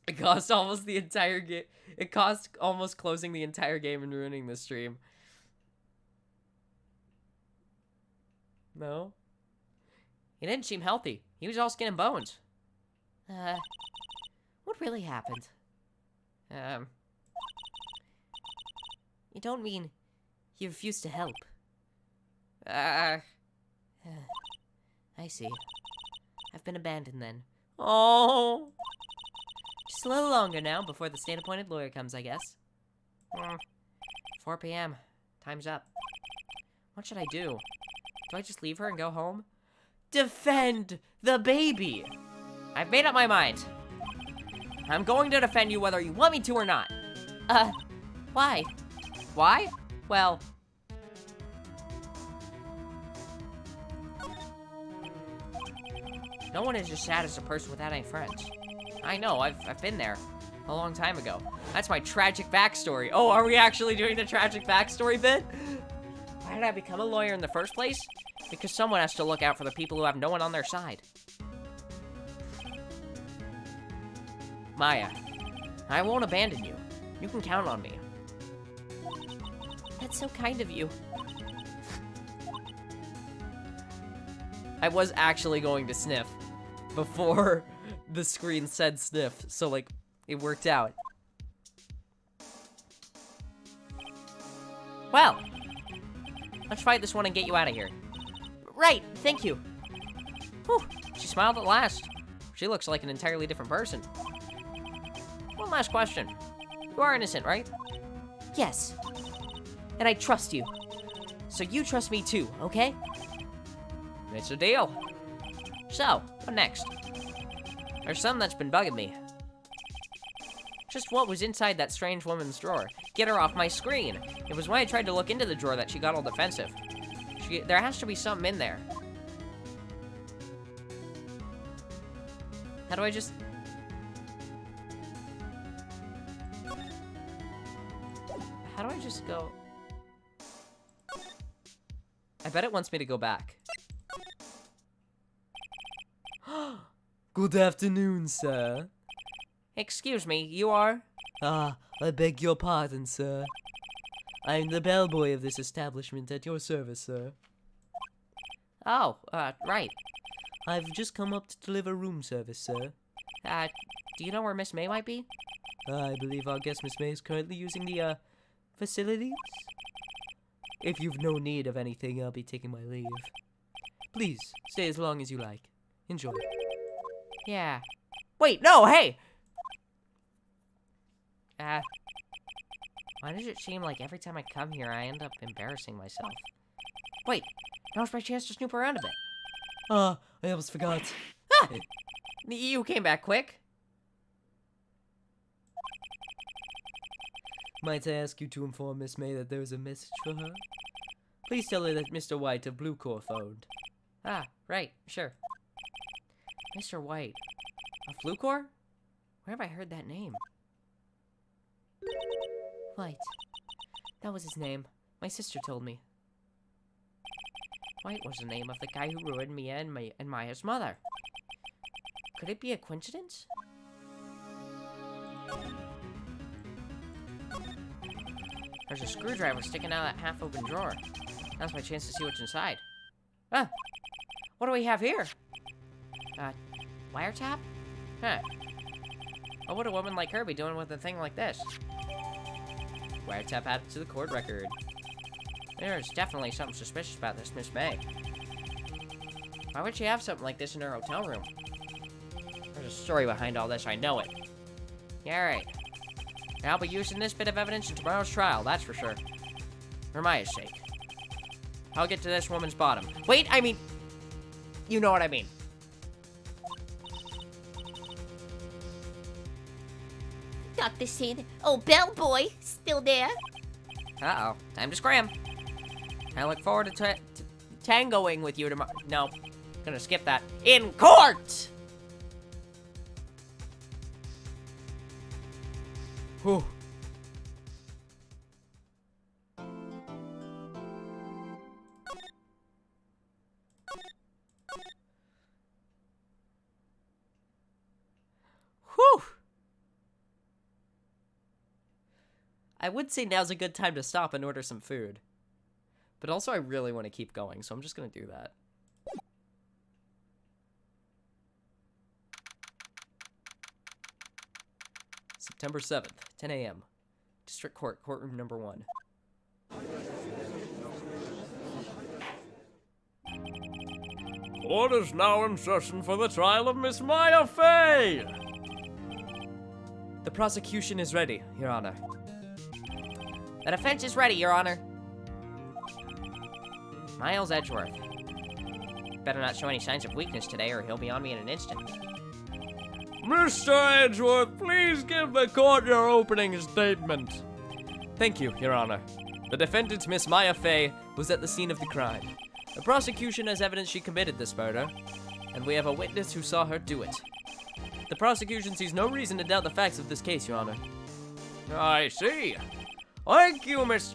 It cost almost the entire game. It cost almost closing the entire game and ruining the stream. No? He didn't seem healthy. He was all skin and bones. What really happened? You don't mean he refused to help? I see. I've been abandoned then. Oh! Just a little longer now before the state-appointed lawyer comes, I guess. 4 p.m. Time's up. What should I do? Do I just leave her and go home? Defend the baby! I've made up my mind. I'm going to defend you whether you want me to or not. Why? Why? Well... no one is as sad as a person without any friends. I know, I've been there. A long time ago. That's my tragic backstory. Oh, are we actually doing the tragic backstory bit? Why did I become a lawyer in the first place? Because someone has to look out for the people who have no one on their side. Maya, I won't abandon you. You can count on me. That's so kind of you. I was actually going to sniff before the screen said sniff, so like, it worked out. Well, let's fight this one and get you out of here. Right, thank you. Whew, she smiled at last. She looks like an entirely different person. One last question. You are innocent, right? Yes. And I trust you. So you trust me too, okay? It's a deal. So, what next? There's something that's been bugging me. Just what was inside that strange woman's drawer? Get her off my screen. It was when I tried to look into the drawer that she got all defensive. There has to be something in there. How do I just... how do I just go... I bet it wants me to go back. Good afternoon, sir. Excuse me, you are? Ah, I beg your pardon, sir. I'm the bellboy of this establishment at your service, sir. Oh, right. I've just come up to deliver room service, sir. Do you know where Miss May might be? I believe our guest Miss May is currently using the, facilities? If you've no need of anything, I'll be taking my leave. Please, stay as long as you like. Enjoy. Yeah. Wait, no, hey! Why does it seem like every time I come here, I end up embarrassing myself? Wait, now's my chance to snoop around a bit. I almost forgot. Ah! You came back quick. Might I ask you to inform Miss May that there is a message for her? Please tell her that Mr. White of Blue Corps phoned. Ah, right, sure. Mr. White of Blue Corps? Where have I heard that name? White. That was his name. My sister told me. White was the name of the guy who ruined Mia and Maya's mother. Could it be a coincidence? There's a screwdriver sticking out of that half-open drawer. Now's my chance to see what's inside. Ah, what do we have here? Wiretap? Huh. What would a woman like her be doing with a thing like this? Wiretap added to the court record. There's definitely something suspicious about this Miss May. Why would she have something like this in her hotel room? There's a story behind all this, I know it. Yeah, right. I'll be using this bit of evidence in tomorrow's trial, that's for sure. For Maya's sake. I'll get to this woman's bottom. Wait, I mean... You know what I mean. Got this in. Oh, bellboy, still there? Uh-oh. Time to scram. I look forward to tangoing with you tomorrow. No. Gonna skip that. In court! Whew. Whew. I would say now's a good time to stop and order some food. But also I really want to keep going, so I'm just gonna do that. September 7th, 10 a.m. District Court, courtroom number 1. Court is now in session for the trial of Miss Maya Fey. The prosecution is ready, Your Honor. The defense is ready, Your Honor. Miles Edgeworth. Better not show any signs of weakness today or he'll be on me in an instant. Mr. Edgeworth, please give the court your opening statement. Thank you, Your Honor. The defendant, Miss Maya Fey, was at the scene of the crime. The prosecution has evidence she committed this murder, and we have a witness who saw her do it. The prosecution sees no reason to doubt the facts of this case, Your Honor. I see. Thank you, Mr.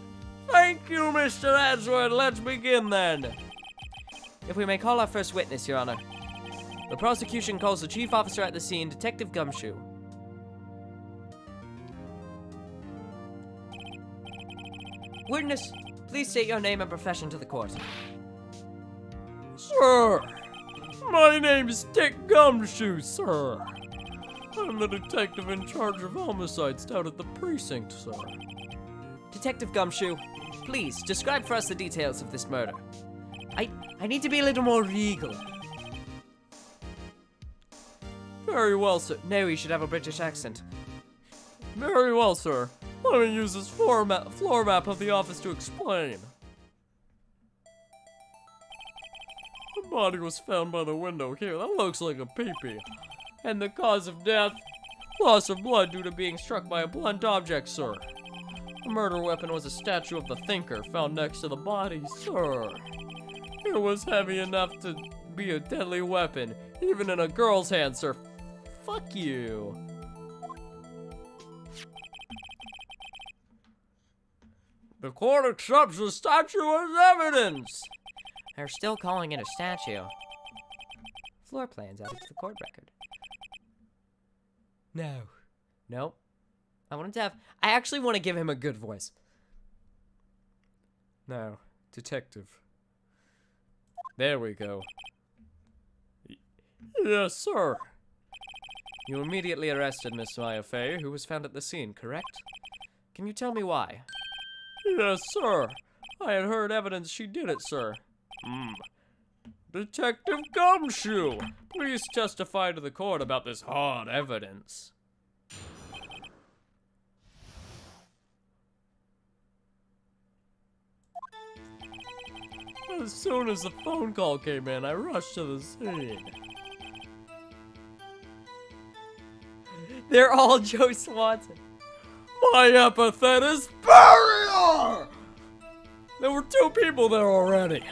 Edgeworth. Let's begin then. If we may call our first witness, Your Honor. The prosecution calls the chief officer at the scene, Detective Gumshoe. Witness, please state your name and profession to the court. Sir, my name is Dick Gumshoe, sir. I'm the detective in charge of homicides down at the precinct, sir. Detective Gumshoe, please describe for us the details of this murder. I need to be a little more regal. Very well, sir. No, you should have a British accent. Very well, sir. Let me use this floor map of the office to explain. The body was found by the window here. That looks like a pee-pee. And the cause of death? Loss of blood due to being struck by a blunt object, sir. The murder weapon was a statue of the Thinker found next to the body, sir. It was heavy enough to be a deadly weapon, even in a girl's hand, sir. Fuck you. The court accepts the statue as evidence. They're still calling it a statue. Floor plans added to the court record. No. Nope. I actually want to give him a good voice. Now, detective. There we go. Yes, sir. You immediately arrested Miss Maya Fey, who was found at the scene, correct? Can you tell me why? Yes, sir. I had heard evidence she did it, sir. Detective Gumshoe, please testify to the court about this hard evidence. As soon as the phone call came in, I rushed to the scene. They're all Joe Swanson. My epithet is barrier! There were 2 people there already.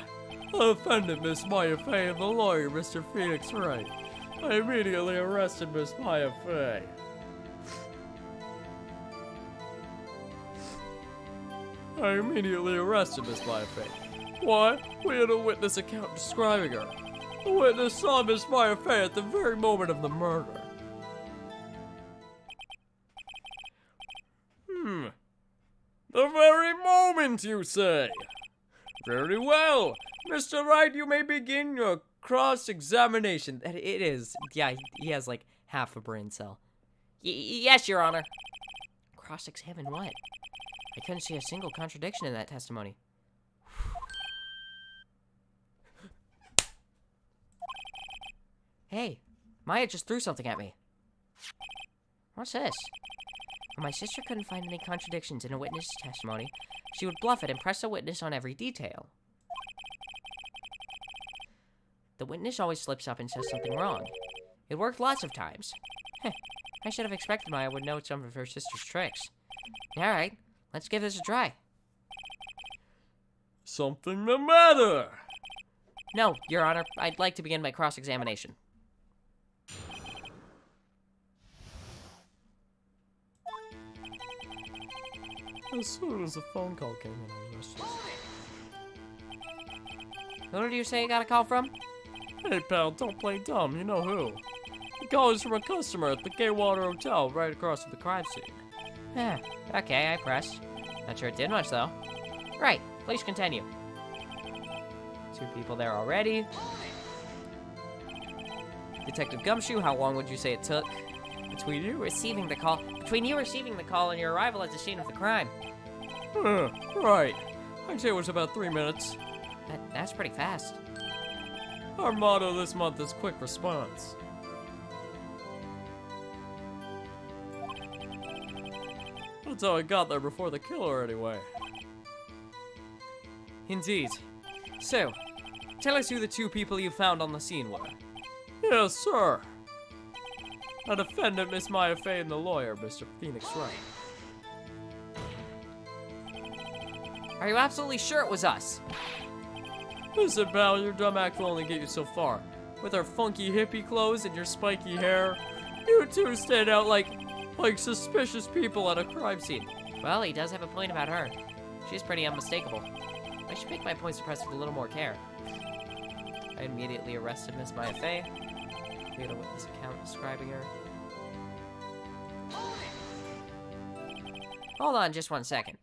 The defendant, Miss Maya Fey, and the lawyer, Mr. Phoenix Wright. I immediately arrested Miss Maya Fey. Why? We had a witness account describing her. The witness saw Miss Maya Fey at the very moment of the murder. The very moment, you say? Very well. Mr. Wright, you may begin your cross-examination. It is. Yeah, he has like half a brain cell. Yes, Your Honor. Cross-examine what? I couldn't see a single contradiction in that testimony. Hey, Maya just threw something at me. What's this? When my sister couldn't find any contradictions in a witness's testimony, she would bluff it and press the witness on every detail. The witness always slips up and says something wrong. It worked lots of times. Heh, I should have expected Maya would know some of her sister's tricks. Alright, let's give this a try. Something the matter? No, Your Honor, I'd like to begin my cross-examination. As soon as the phone call came in, I was just... Who did you say you got a call from? Hey, pal, don't play dumb. You know who. The call is from a customer at the Gaywater Hotel right across from the crime scene. Yeah, okay, I pressed. Not sure it did much, though. Right, please continue. 2 people there already. Detective Gumshoe, how long would you say it took? Between you receiving the call and your arrival at the scene of the crime. Right. I'd say it was about 3 minutes. That's pretty fast. Our motto this month is quick response. That's how I got there before the killer, anyway. Indeed. So, tell us who the 2 people you found on the scene were. Yes, sir. A defendant, Miss Maya Fey, and the lawyer, Mr. Phoenix Wright. Are you absolutely sure it was us? Listen, pal, your dumb act will only get you so far. With our funky hippie clothes and your spiky hair, you 2 stand out like suspicious people at a crime scene. Well, he does have a point about her. She's pretty unmistakable. I should make my points suppressed with a little more care. I immediately arrested Miss Maya Fey. We had a witness account describing her. Hold on just 1 second.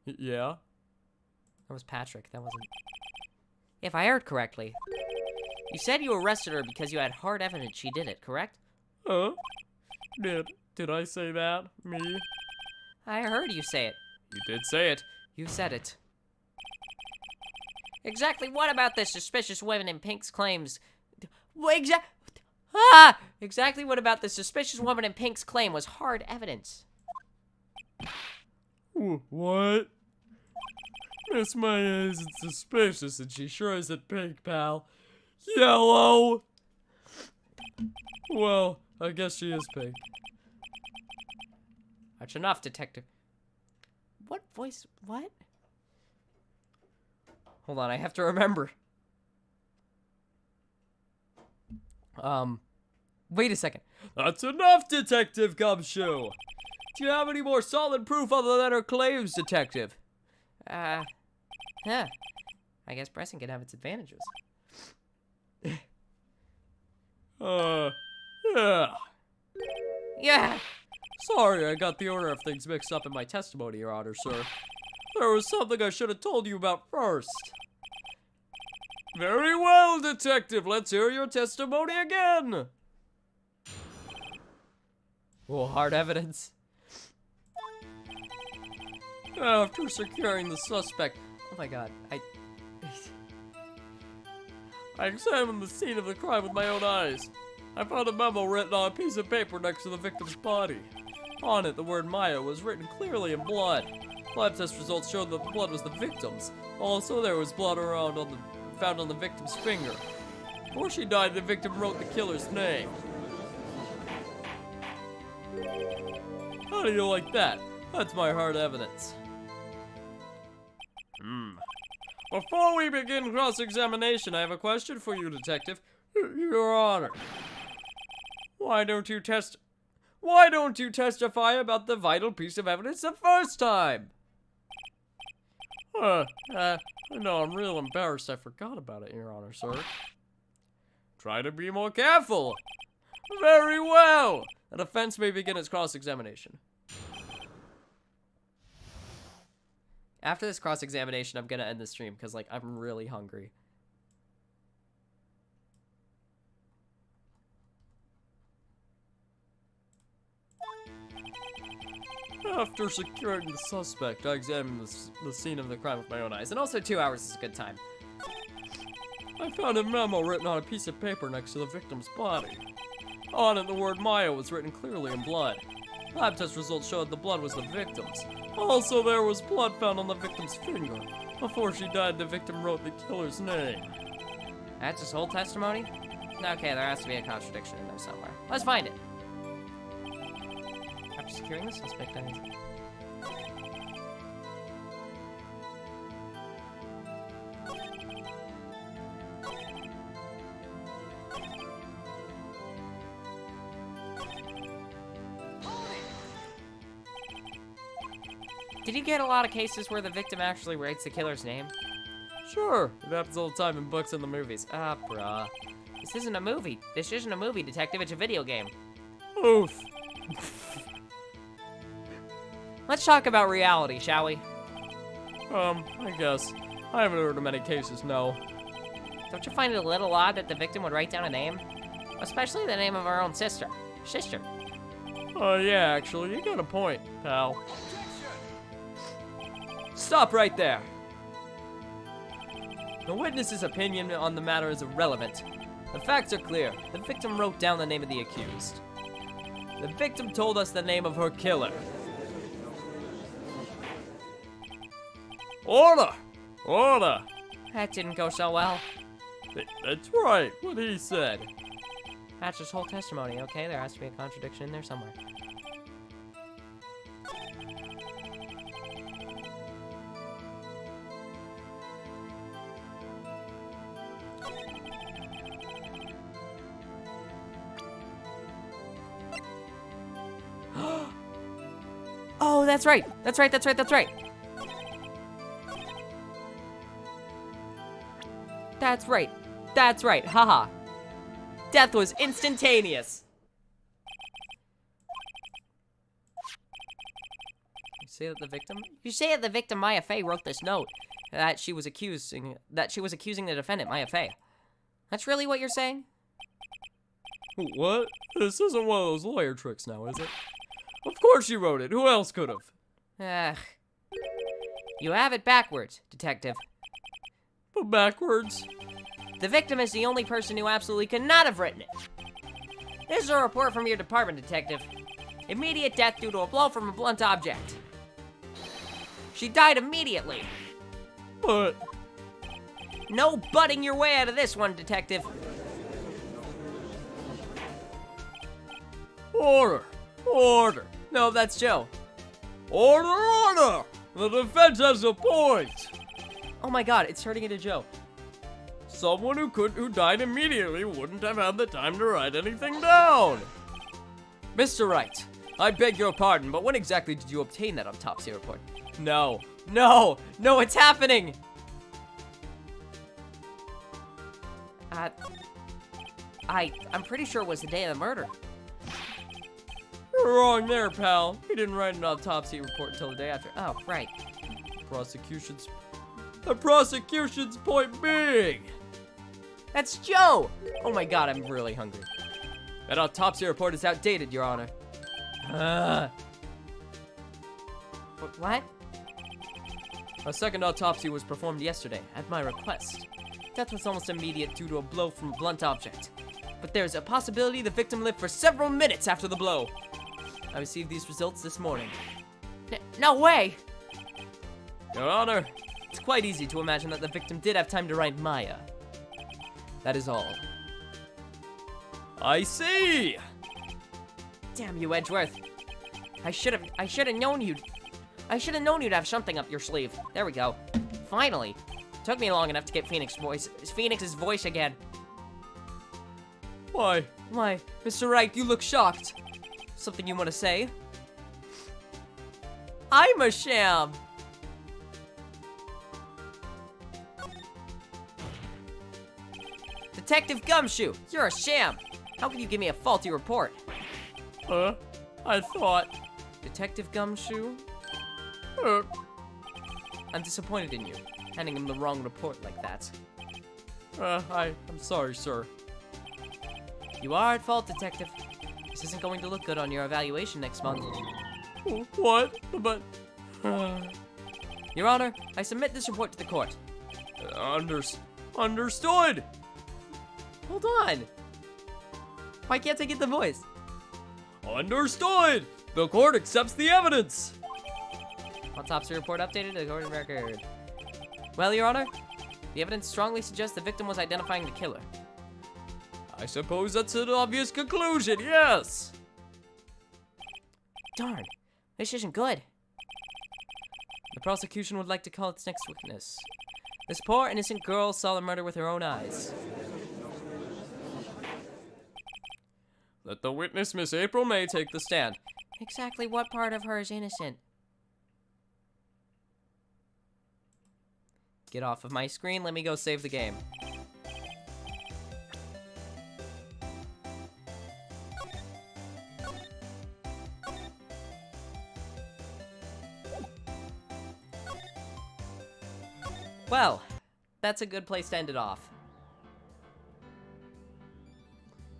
Yeah? That was Patrick. That wasn't... If I heard correctly, you said you arrested her because you had hard evidence she did it, correct? Huh? Did I say that? Me? I heard you say it. You did say it. You said it. Exactly what about this suspicious woman in Pink's claims? Exactly what about the suspicious woman in Pink's claim was hard evidence? What? Miss Maya isn't suspicious, and she sure isn't pink, pal. Yellow! Well, I guess she is pink. That's enough, detective. What voice? What? Hold on, I have to remember. Wait a second. That's enough, Detective Gumshoe! Do you have any more solid proof other than her claims, Detective? Yeah. I guess pressing can have its advantages. Yeah. Yeah! Sorry, I got the order of things mixed up in my testimony, Your Honor, sir. There was something I should have told you about first. Very well, Detective. Let's hear your testimony again. Oh, hard evidence. After securing the suspect, Oh my god, I examined the scene of the crime with my own eyes. I found a memo written on a piece of paper next to the victim's body. On it, the word Maya was written clearly in blood. Lab test results showed that the blood was the victim's. Also, there was blood found on the victim's finger. Before she died, the victim wrote the killer's name. How do you like that? That's my hard evidence. Before we begin cross-examination, I have a question for you, Detective. Your Honor. Why don't you testify about the vital piece of evidence the first time? No, I'm real embarrassed I forgot about it, Your Honor, sir. Try to be more careful. Very well. The defense may begin its cross-examination. After this cross-examination, I'm gonna end the stream because, like, I'm really hungry. After securing the suspect, I examined the scene of the crime with my own eyes. And also 2 hours is a good time. I found a memo written on a piece of paper next to the victim's body. On it, the word Maya was written clearly in blood. Lab test results showed the blood was the victim's. Also, there was blood found on the victim's finger. Before she died, the victim wrote the killer's name. That's his whole testimony? Okay, there has to be a contradiction in there somewhere. Let's find it. After securing the suspect, Did you get a lot of cases where the victim actually writes the killer's name? Sure, it happens all the time in books and the movies. Ah, bruh. This isn't a movie. This isn't a movie, detective. It's a video game. Oof. Let's talk about reality, shall we? I guess. I haven't heard of many cases, no. Don't you find it a little odd that the victim would write down a name? Especially the name of our own sister. Yeah, actually, you got a point, pal. Stop right there. The witness's opinion on the matter is irrelevant. The facts are clear. The victim wrote down the name of the accused. The victim told us the name of her killer. Order! Order! That didn't go so well. That's right, what he said. That's his whole testimony, okay? There has to be a contradiction in there somewhere. Oh, that's right. That's right. That's right. Haha. Death was instantaneous. You say that the victim Maya Fey wrote this note that she was accusing the defendant Maya Fey. That's really what you're saying? What? This isn't one of those lawyer tricks now, is it? Of course you wrote it. Who else could have? Ugh. You have it backwards, detective. But backwards? The victim is the only person who absolutely could not have written it. This is a report from your department, detective. Immediate death due to a blow from a blunt object. She died immediately. But... No butting your way out of this one, detective. Order! Order! No, that's Joe. Order! Order! The defense has a point! Oh my god, it's turning into Joe. Someone who died immediately wouldn't have had the time to write anything down! Mr. Wright, I beg your pardon, but when exactly did you obtain that autopsy report? No, it's happening! I'm pretty sure it was the day of the murder. You're wrong there, pal. He didn't write an autopsy report until the day after. Oh, right. The prosecution's point being... That's Joe! Oh my god, I'm really hungry. That autopsy report is outdated, Your Honor. What? A second autopsy was performed yesterday, at my request. Death was almost immediate due to a blow from a blunt object. But there's a possibility the victim lived for several minutes after the blow. I received these results this morning. No way! Your Honor, it's quite easy to imagine that the victim did have time to write Maya. That is all. I see! Damn you, Edgeworth. I should have known you'd have something up your sleeve. There we go. Finally. Took me long enough to get Phoenix's voice again. Why? Why, Mr. Wright, you look shocked. Something you want to say? I'm a sham. Detective Gumshoe, you're a sham. How can you give me a faulty report? I thought... Detective Gumshoe? I'm disappointed in you, handing him the wrong report like that. I'm sorry, sir. You are at fault, Detective. This isn't going to look good on your evaluation next month. What? But... Your Honor, I submit this report to the court. Understood! Hold on. Why can't I get the voice? Understood! The court accepts the evidence! Autopsy report updated to the court record. Well, Your Honor, the evidence strongly suggests the victim was identifying the killer. I suppose that's an obvious conclusion, yes! Darn, this isn't good. The prosecution would like to call its next witness. This poor innocent girl saw the murder with her own eyes. Let the witness, Miss April May, take the stand. Exactly what part of her is innocent? Get off of my screen, let me go save the game. Well, that's a good place to end it off.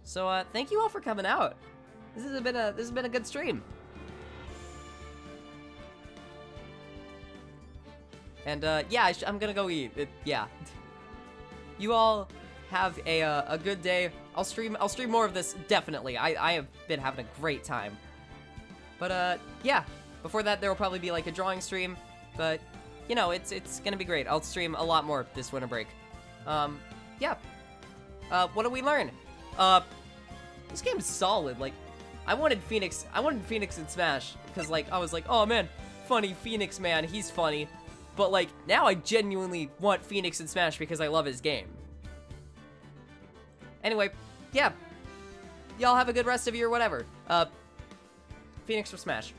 So, thank you all for coming out. This has been a good stream. And yeah, I'm gonna go eat. Yeah. You all have a good day. I'll stream more of this definitely. I have been having a great time. But yeah, before that there will probably be like a drawing stream, but you know, it's gonna be great. I'll stream a lot more this winter break. Yeah. What did we learn? This game is solid. Like, I wanted Phoenix in Smash because like I was like, oh man, funny Phoenix man, he's funny. But like now I genuinely want Phoenix in Smash because I love his game. Anyway, yeah. Y'all have a good rest of your whatever. Phoenix for Smash.